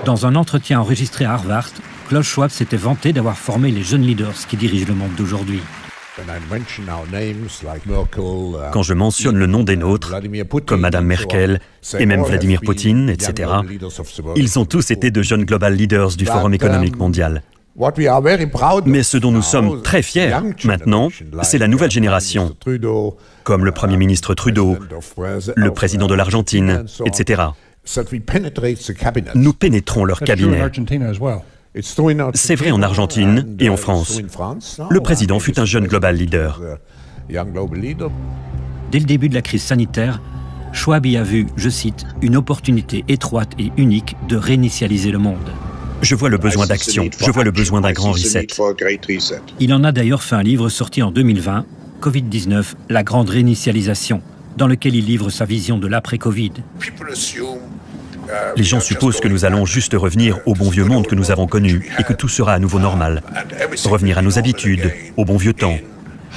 Dans un entretien enregistré à Harvard, Klaus Schwab s'était vanté d'avoir formé les jeunes leaders qui dirigent le monde d'aujourd'hui. Quand je mentionne le nom des nôtres, comme Madame Merkel et même Vladimir Poutine, etc., ils ont tous été de jeunes global leaders du Forum économique mondial. Mais ce dont nous sommes très fiers maintenant, c'est la nouvelle génération, comme le Premier ministre Trudeau, le président de l'Argentine, etc. Nous pénétrons leur cabinet. C'est vrai en Argentine et en France. Le président fut un jeune global leader. Dès le début de la crise sanitaire, Schwab y a vu, je cite, une opportunité étroite et unique de réinitialiser le monde. Je vois le besoin d'action, je vois le besoin d'un grand reset. Il en a d'ailleurs fait un livre sorti en 2020, Covid-19, la grande réinitialisation, dans lequel il livre sa vision de l'après-Covid. Les gens supposent que nous allons juste revenir au bon vieux monde que nous avons connu et que tout sera à nouveau normal. Revenir à nos habitudes, au bon vieux temps.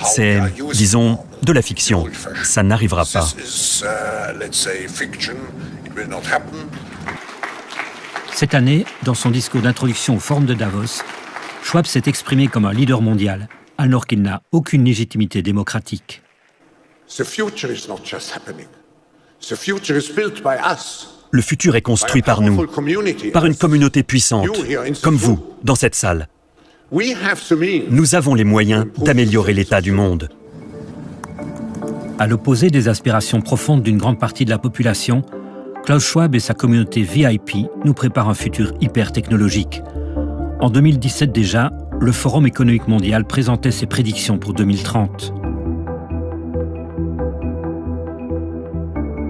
C'est, disons, de la fiction. Ça n'arrivera pas. Cette année, dans son discours d'introduction au Forum de Davos, Schwab s'est exprimé comme un leader mondial, alors qu'il n'a aucune légitimité démocratique. Le futur est construit par nous, par une communauté puissante, comme vous, dans cette salle. Nous avons les moyens d'améliorer l'état du monde. À l'opposé des aspirations profondes d'une grande partie de la population, Klaus Schwab et sa communauté VIP nous préparent un futur hyper technologique. En 2017 déjà, le Forum économique mondial présentait ses prédictions pour 2030.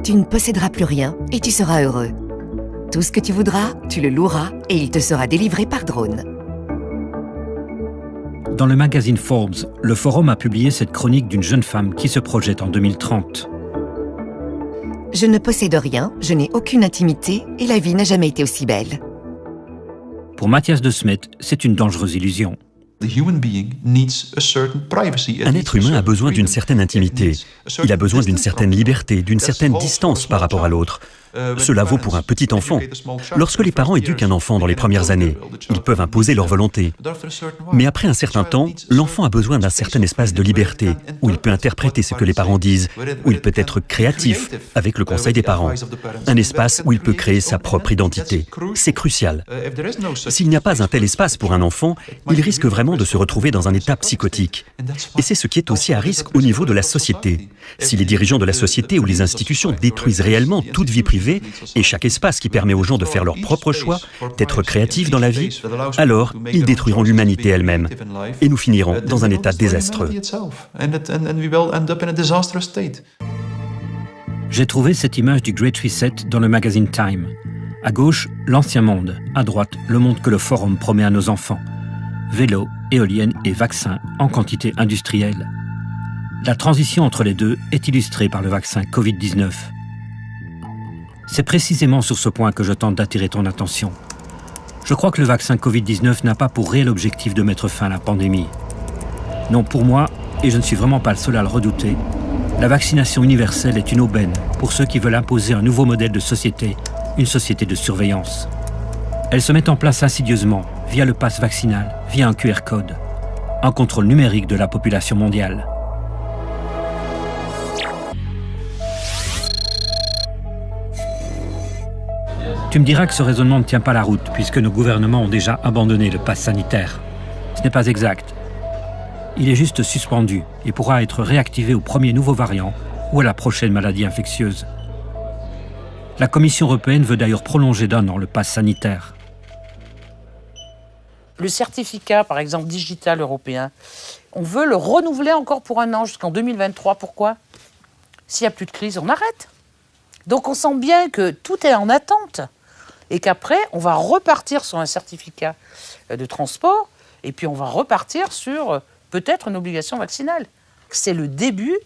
Tu ne posséderas plus rien et tu seras heureux. Tout ce que tu voudras, tu le loueras et il te sera délivré par drone. Dans le magazine Forbes, le Forum a publié cette chronique d'une jeune femme qui se projette en 2030. Je ne possède rien, je n'ai aucune intimité et la vie n'a jamais été aussi belle. Pour Mathias De Smet, c'est une dangereuse illusion. Un être humain a besoin d'une certaine intimité. Il a besoin d'une certaine liberté, d'une certaine distance par rapport à l'autre. Cela vaut pour un petit enfant. Lorsque les parents éduquent un enfant dans les premières années, ils peuvent imposer leur volonté. Mais après un certain temps, l'enfant a besoin d'un certain espace de liberté, où il peut interpréter ce que les parents disent, où il peut être créatif avec le conseil des parents. Un espace où il peut créer sa propre identité. C'est crucial. S'il n'y a pas un tel espace pour un enfant, il risque vraiment de se retrouver dans un état psychotique. Et c'est ce qui est aussi à risque au niveau de la société. Si les dirigeants de la société ou les institutions détruisent réellement toute vie privée et chaque espace qui permet aux gens de faire leur propre choix, d'être créatifs dans la vie, alors ils détruiront l'humanité elle-même et nous finirons dans un état désastreux. J'ai trouvé cette image du Great Reset dans le magazine Time. À gauche, l'ancien monde. À droite, le monde que le Forum promet à nos enfants. Vélo, éoliennes et vaccins en quantité industrielle. La transition entre les deux est illustrée par le vaccin Covid-19. C'est précisément sur ce point que je tente d'attirer ton attention. Je crois que le vaccin Covid-19 n'a pas pour réel objectif de mettre fin à la pandémie. Non, pour moi, et je ne suis vraiment pas le seul à le redouter, la vaccination universelle est une aubaine pour ceux qui veulent imposer un nouveau modèle de société, une société de surveillance. Elle se met en place insidieusement, via le pass vaccinal, via un QR code, un contrôle numérique de la population mondiale. Tu me diras que ce raisonnement ne tient pas la route, puisque nos gouvernements ont déjà abandonné le pass sanitaire. Ce n'est pas exact. Il est juste suspendu et pourra être réactivé au premier nouveau variant ou à la prochaine maladie infectieuse. La Commission européenne veut d'ailleurs prolonger d'1 an le pass sanitaire. Le certificat, par exemple, digital européen, on veut le renouveler encore pour 1 an jusqu'en 2023. Pourquoi ? S'il n'y a plus de crise, on arrête. Donc on sent bien que tout est en attente et qu'après, on va repartir sur un certificat de transport et puis on va repartir sur peut-être une obligation vaccinale. C'est le début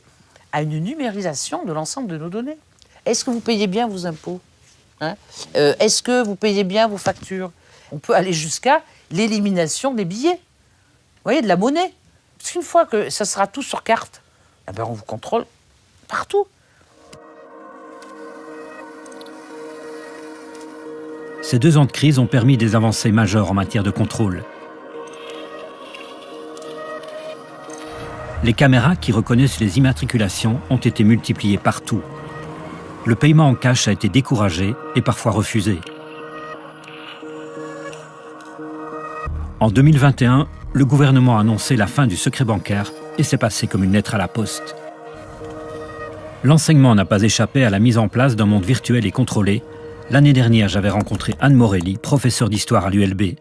à une numérisation de l'ensemble de nos données. Est-ce que vous payez bien vos impôts ? Est-ce que vous payez bien vos factures ? On peut aller jusqu'à l'élimination des billets, vous voyez, de la monnaie. Parce qu'une fois que ça sera tout sur carte, eh ben on vous contrôle partout. Ces 2 ans de crise ont permis des avancées majeures en matière de contrôle. Les caméras qui reconnaissent les immatriculations ont été multipliées partout. Le paiement en cash a été découragé et parfois refusé. En 2021, le gouvernement a annoncé la fin du secret bancaire et c'est passé comme une lettre à la poste. L'enseignement n'a pas échappé à la mise en place d'un monde virtuel et contrôlé. L'année dernière, j'avais rencontré Anne Morelli, professeure d'histoire à l'ULB.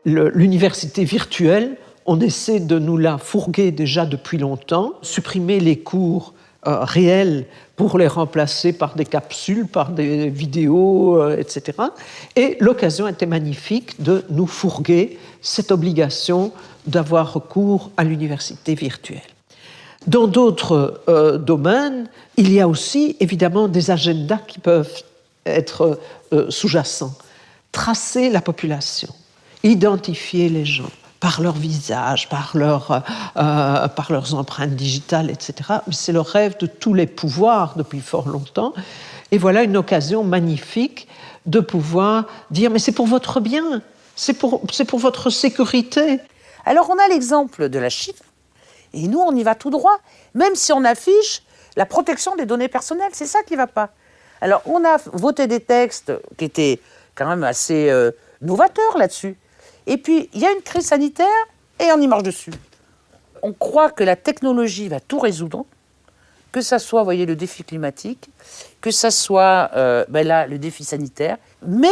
L'université virtuelle, on essaie de nous la fourguer déjà depuis longtemps, supprimer les cours réels pour les remplacer par des capsules, par des vidéos, etc. Et l'occasion était magnifique de nous fourguer cette obligation d'avoir recours à l'université virtuelle. Dans d'autres domaines, il y a aussi évidemment des agendas qui peuvent être sous-jacents. Tracer la population, identifier les gens par leur visage, par leurs empreintes digitales, etc. Mais c'est le rêve de tous les pouvoirs depuis fort longtemps. Et voilà une occasion magnifique de pouvoir dire « mais c'est pour votre bien, c'est pour votre sécurité ». Alors on a l'exemple de la Chine, et nous on y va tout droit, même si on affiche la protection des données personnelles, c'est ça qui ne va pas. Alors on a voté des textes qui étaient quand même assez novateurs là-dessus. Et puis, il y a une crise sanitaire et on y marche dessus. On croit que la technologie va tout résoudre, que ça soit, vous voyez, le défi climatique, que ça soit, là, le défi sanitaire, mais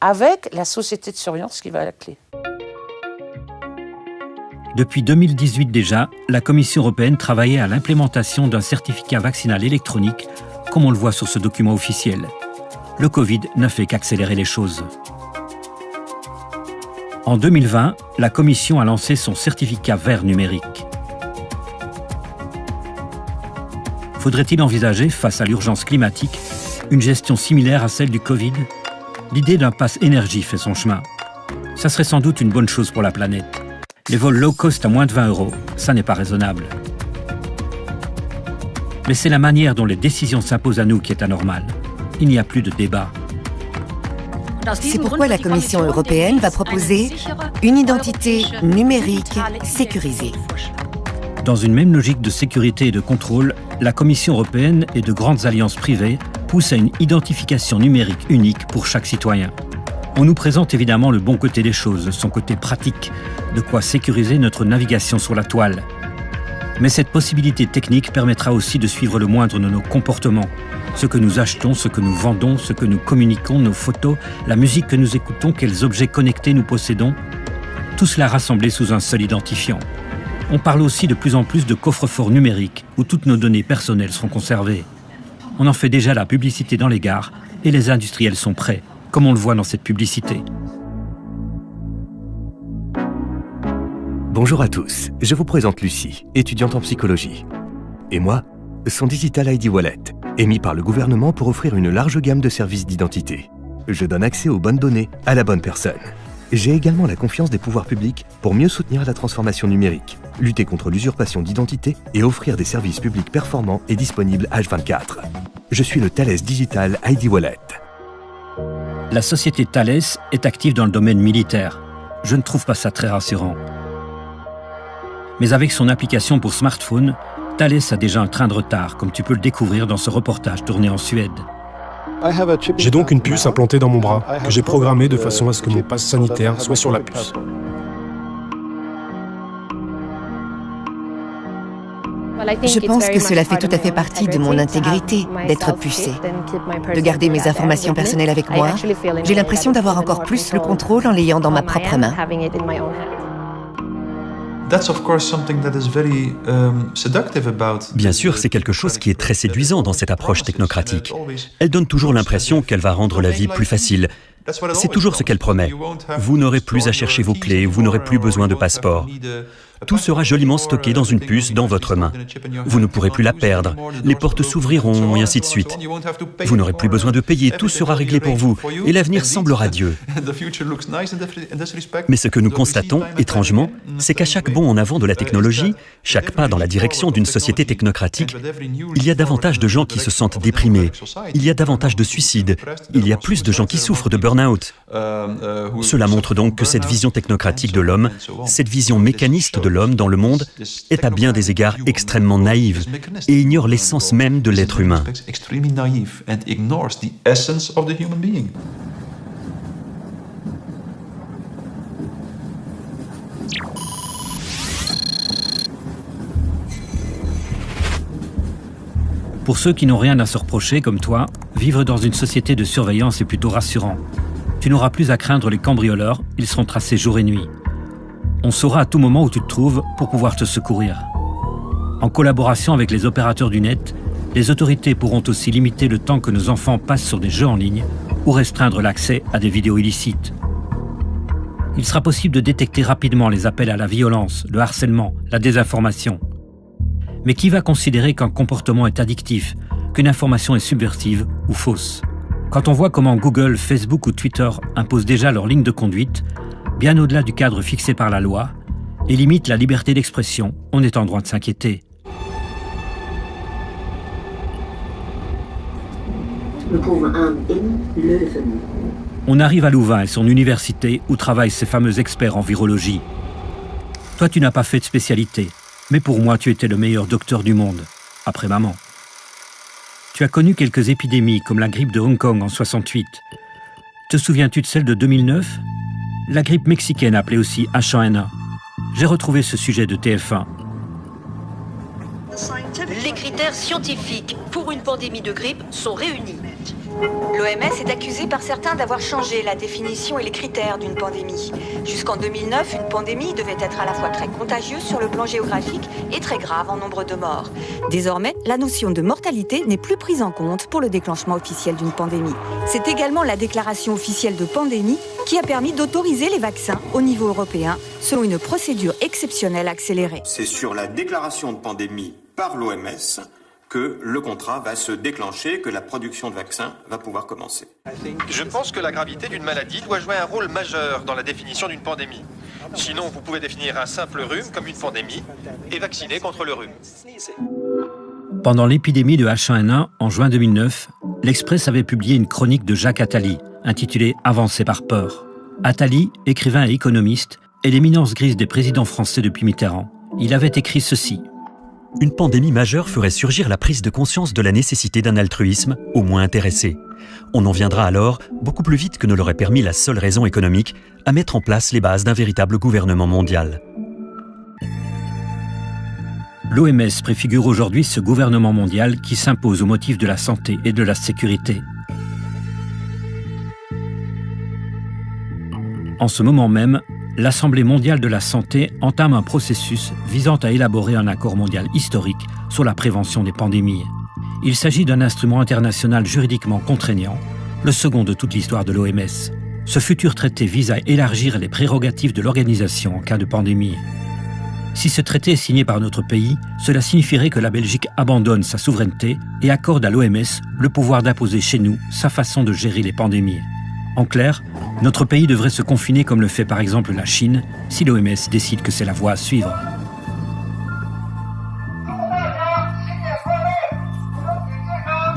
avec la société de surveillance qui va à la clé. Depuis 2018 déjà, la Commission européenne travaillait à l'implémentation d'un certificat vaccinal électronique, comme on le voit sur ce document officiel. Le Covid n'a fait qu'accélérer les choses. En 2020, la Commission a lancé son certificat vert numérique. Faudrait-il envisager, face à l'urgence climatique, une gestion similaire à celle du Covid ? L'idée d'un pass énergie fait son chemin. Ça serait sans doute une bonne chose pour la planète. Les vols low cost à moins de 20 €, ça n'est pas raisonnable. Mais c'est la manière dont les décisions s'imposent à nous qui est anormale. Il n'y a plus de débat. C'est pourquoi la Commission européenne va proposer une identité numérique sécurisée. Dans une même logique de sécurité et de contrôle, la Commission européenne et de grandes alliances privées poussent à une identification numérique unique pour chaque citoyen. On nous présente évidemment le bon côté des choses, son côté pratique, de quoi sécuriser notre navigation sur la toile. Mais cette possibilité technique permettra aussi de suivre le moindre de nos comportements, ce que nous achetons, ce que nous vendons, ce que nous communiquons, nos photos, la musique que nous écoutons, quels objets connectés nous possédons. Tout cela rassemblé sous un seul identifiant. On parle aussi de plus en plus de coffres-forts numériques où toutes nos données personnelles seront conservées. On en fait déjà la publicité dans les gares et les industriels sont prêts, comme on le voit dans cette publicité. Bonjour à tous, je vous présente Lucie, étudiante en psychologie. Et moi, son Digital ID Wallet, émis par le gouvernement pour offrir une large gamme de services d'identité. Je donne accès aux bonnes données à la bonne personne. J'ai également la confiance des pouvoirs publics pour mieux soutenir la transformation numérique, lutter contre l'usurpation d'identité et offrir des services publics performants et disponibles H24. Je suis le Thales Digital ID Wallet. La société Thales est active dans le domaine militaire. Je ne trouve pas ça très rassurant. Mais avec son application pour smartphone, Thales a déjà un train de retard, comme tu peux le découvrir dans ce reportage tourné en Suède. J'ai donc une puce implantée dans mon bras, que j'ai programmée de façon à ce que mon passe sanitaire soit sur la puce. Je pense que cela fait tout à fait partie de mon intégrité, d'être pucé, de garder mes informations personnelles avec moi. J'ai l'impression d'avoir encore plus le contrôle en l'ayant dans ma propre main. Bien sûr, c'est quelque chose qui est très séduisant dans cette approche technocratique. Elle donne toujours l'impression qu'elle va rendre la vie plus facile. C'est toujours ce qu'elle promet. Vous n'aurez plus à chercher vos clés, vous n'aurez plus besoin de passeport. Tout sera joliment stocké dans une puce dans votre main. Vous ne pourrez plus la perdre, les portes s'ouvriront et ainsi de suite. Vous n'aurez plus besoin de payer, tout sera réglé pour vous et l'avenir semble radieux. Mais ce que nous constatons, étrangement, c'est qu'à chaque bond en avant de la technologie, chaque pas dans la direction d'une société technocratique, il y a davantage de gens qui se sentent déprimés, il y a davantage de suicides, il y a plus de gens qui souffrent de burn-out. Cela montre donc que cette vision technocratique de l'homme, cette vision mécaniste de l'homme dans le monde, est à bien des égards extrêmement naïve et ignore l'essence même de l'être humain. Pour ceux qui n'ont rien à se reprocher comme toi, vivre dans une société de surveillance est plutôt rassurant. Tu n'auras plus à craindre les cambrioleurs, ils seront tracés jour et nuit. On saura à tout moment où tu te trouves pour pouvoir te secourir. En collaboration avec les opérateurs du net, les autorités pourront aussi limiter le temps que nos enfants passent sur des jeux en ligne ou restreindre l'accès à des vidéos illicites. Il sera possible de détecter rapidement les appels à la violence, le harcèlement, la désinformation. Mais qui va considérer qu'un comportement est addictif, qu'une information est subversive ou fausse? Quand on voit comment Google, Facebook ou Twitter imposent déjà leur ligne de conduite, bien au-delà du cadre fixé par la loi, et limitent la liberté d'expression, on est en droit de s'inquiéter. On arrive à Louvain et son université où travaillent ces fameux experts en virologie. Toi, tu n'as pas fait de spécialité, mais pour moi, tu étais le meilleur docteur du monde, après maman. Tu as connu quelques épidémies comme la grippe de Hong Kong en 68. Te souviens-tu de celle de 2009 ? La grippe mexicaine appelée aussi H1N1. J'ai retrouvé ce sujet de TF1. Les critères scientifiques pour une pandémie de grippe sont réunis. L'OMS est accusée par certains d'avoir changé la définition et les critères d'une pandémie. Jusqu'en 2009, une pandémie devait être à la fois très contagieuse sur le plan géographique et très grave en nombre de morts. Désormais, la notion de mortalité n'est plus prise en compte pour le déclenchement officiel d'une pandémie. C'est également la déclaration officielle de pandémie qui a permis d'autoriser les vaccins au niveau européen selon une procédure exceptionnelle accélérée. C'est sur la déclaration de pandémie par l'OMS que le contrat va se déclencher, que la production de vaccins va pouvoir commencer. Je pense que la gravité d'une maladie doit jouer un rôle majeur dans la définition d'une pandémie. Sinon, vous pouvez définir un simple rhume comme une pandémie et vacciner contre le rhume. Pendant l'épidémie de H1N1 en juin 2009, l'Express avait publié une chronique de Jacques Attali, intitulée « Avancer par peur ». Attali, écrivain et économiste, est l'éminence grise des présidents français depuis Mitterrand. Il avait écrit ceci. Une pandémie majeure ferait surgir la prise de conscience de la nécessité d'un altruisme, au moins intéressé. On en viendra alors, beaucoup plus vite que ne l'aurait permis la seule raison économique, à mettre en place les bases d'un véritable gouvernement mondial. L'OMS préfigure aujourd'hui ce gouvernement mondial qui s'impose au motif de la santé et de la sécurité. En ce moment même, l'Assemblée mondiale de la santé entame un processus visant à élaborer un accord mondial historique sur la prévention des pandémies. Il s'agit d'un instrument international juridiquement contraignant, le second de toute l'histoire de l'OMS. Ce futur traité vise à élargir les prérogatives de l'organisation en cas de pandémie. Si ce traité est signé par notre pays, cela signifierait que la Belgique abandonne sa souveraineté et accorde à l'OMS le pouvoir d'imposer chez nous sa façon de gérer les pandémies. En clair, notre pays devrait se confiner comme le fait par exemple la Chine, si l'OMS décide que c'est la voie à suivre.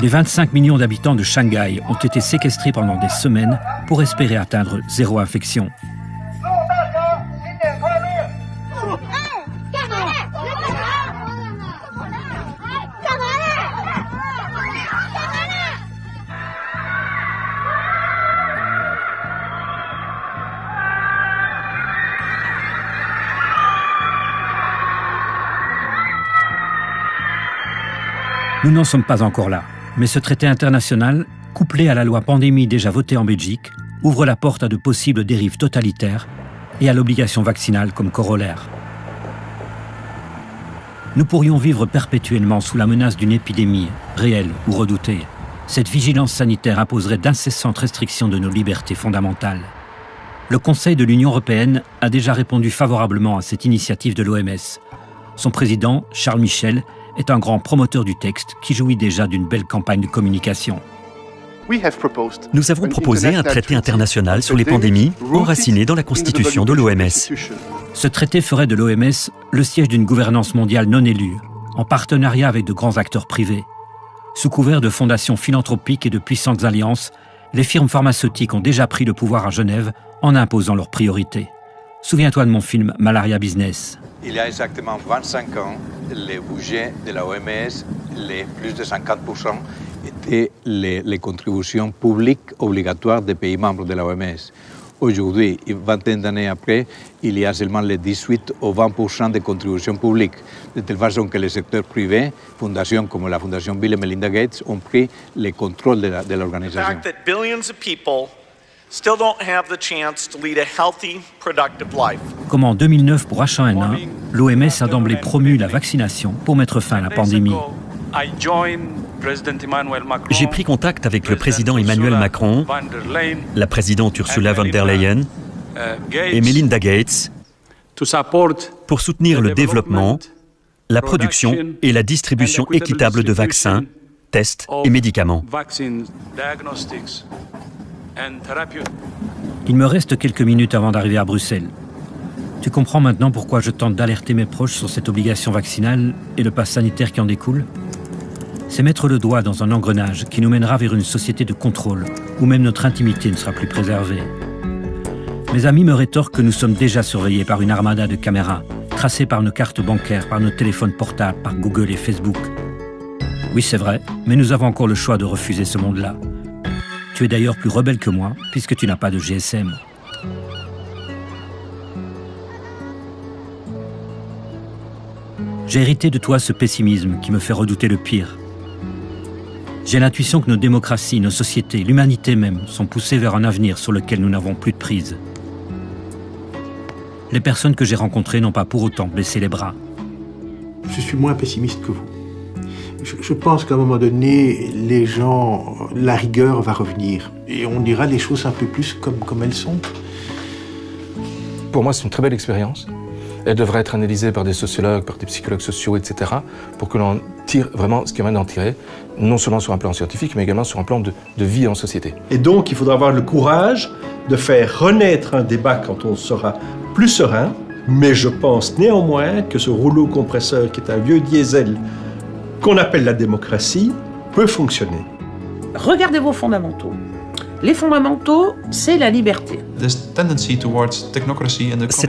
Les 25 millions d'habitants de Shanghai ont été séquestrés pendant des semaines pour espérer atteindre zéro infection. Nous n'en sommes pas encore là, mais ce traité international, couplé à la loi pandémie déjà votée en Belgique, ouvre la porte à de possibles dérives totalitaires et à l'obligation vaccinale comme corollaire. Nous pourrions vivre perpétuellement sous la menace d'une épidémie, réelle ou redoutée. Cette vigilance sanitaire imposerait d'incessantes restrictions de nos libertés fondamentales. Le Conseil de l'Union européenne a déjà répondu favorablement à cette initiative de l'OMS. Son président, Charles Michel, est un grand promoteur du texte qui jouit déjà d'une belle campagne de communication. Nous avons proposé un traité international sur les pandémies enraciné dans la constitution de l'OMS. Ce traité ferait de l'OMS le siège d'une gouvernance mondiale non élue, en partenariat avec de grands acteurs privés. Sous couvert de fondations philanthropiques et de puissantes alliances, les firmes pharmaceutiques ont déjà pris le pouvoir à Genève en imposant leurs priorités. Souviens-toi de mon film Malaria Business. Il y a exactement 25 ans, le budget de la OMS, les plus de 50%, étaient les contributions publiques obligatoires des pays membres de la OMS. Aujourd'hui, une vingtaine d'années après, il y a seulement les 18 ou 20% de contributions publiques, de telle façon que le secteur privé, fondations comme la fondation Bill et Melinda Gates, ont pris le contrôle de l'organisation. Comme en 2009 pour H1N1, l'OMS a d'emblée promu la vaccination pour mettre fin à la pandémie. J'ai pris contact avec le président Emmanuel Macron, la présidente Ursula von der Leyen et Melinda Gates pour soutenir le développement, la production et la distribution équitable de vaccins, tests et médicaments. Il me reste quelques minutes avant d'arriver à Bruxelles. Tu comprends maintenant pourquoi je tente d'alerter mes proches sur cette obligation vaccinale et le pass sanitaire qui en découle ? C'est mettre le doigt dans un engrenage qui nous mènera vers une société de contrôle, où même notre intimité ne sera plus préservée. Mes amis me rétorquent que nous sommes déjà surveillés par une armada de caméras, tracés par nos cartes bancaires, par nos téléphones portables, par Google et Facebook. Oui, c'est vrai, mais nous avons encore le choix de refuser ce monde-là. Tu es d'ailleurs plus rebelle que moi, puisque tu n'as pas de GSM. J'ai hérité de toi ce pessimisme qui me fait redouter le pire. J'ai l'intuition que nos démocraties, nos sociétés, l'humanité même, sont poussées vers un avenir sur lequel nous n'avons plus de prise. Les personnes que j'ai rencontrées n'ont pas pour autant baissé les bras. Je suis moins pessimiste que vous. Je pense qu'à un moment donné, les gens, la rigueur va revenir. Et on dira les choses un peu plus comme elles sont. Pour moi, c'est une très belle expérience. Elle devrait être analysée par des sociologues, par des psychologues sociaux, etc., pour que l'on tire vraiment ce qu'il y a d'en tirer, non seulement sur un plan scientifique, mais également sur un plan de vie en société. Et donc, il faudra avoir le courage de faire renaître un débat quand on sera plus serein, mais je pense néanmoins que ce rouleau compresseur, qui est un vieux diesel qu'on appelle la démocratie, peut fonctionner. Regardez vos fondamentaux. Les fondamentaux, c'est la liberté. Cette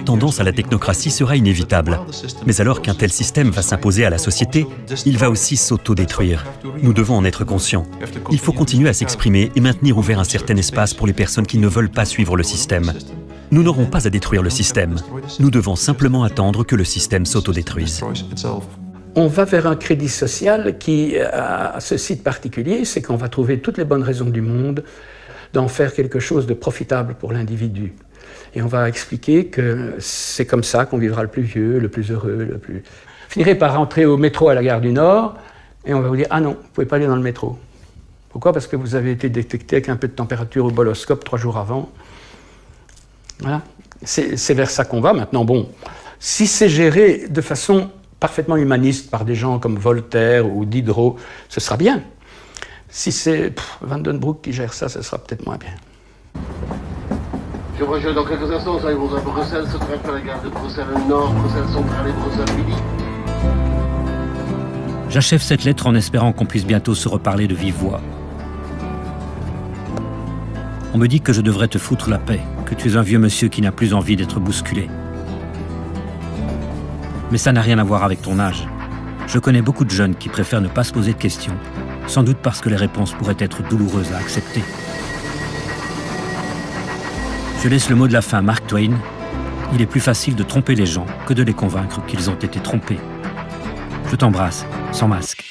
tendance à la technocratie sera inévitable. Mais alors qu'un tel système va s'imposer à la société, il va aussi s'autodétruire. Nous devons en être conscients. Il faut continuer à s'exprimer et maintenir ouvert un certain espace pour les personnes qui ne veulent pas suivre le système. Nous n'aurons pas à détruire le système. Nous devons simplement attendre que le système s'autodétruise. On va vers un crédit social qui a ce site particulier, c'est qu'on va trouver toutes les bonnes raisons du monde d'en faire quelque chose de profitable pour l'individu. Et on va expliquer que c'est comme ça qu'on vivra le plus vieux, le plus heureux, le plus... Vous finirez par rentrer au métro à la gare du Nord, et on va vous dire « Ah non, vous ne pouvez pas aller dans le métro ». Pourquoi ? Parce que vous avez été détecté avec un peu de température au boloscope 3 jours avant. Voilà. C'est vers ça qu'on va. Maintenant, bon, si c'est géré de façon parfaitement humaniste par des gens comme Voltaire ou Diderot, ce sera bien. Si c'est Van den Broek qui gère ça, ce sera peut-être moins bien. Je vous rejoins dans quelques instants, nous arrivons à Bruxelles, ce train fait la gare de Bruxelles-Nord, Bruxelles-Centrale et Bruxelles-Midi. J'achève cette lettre en espérant qu'on puisse bientôt se reparler de vive voix. On me dit que je devrais te foutre la paix, que tu es un vieux monsieur qui n'a plus envie d'être bousculé. Mais ça n'a rien à voir avec ton âge. Je connais beaucoup de jeunes qui préfèrent ne pas se poser de questions, sans doute parce que les réponses pourraient être douloureuses à accepter. Je laisse le mot de la fin à Mark Twain. Il est plus facile de tromper les gens que de les convaincre qu'ils ont été trompés. Je t'embrasse, sans masque.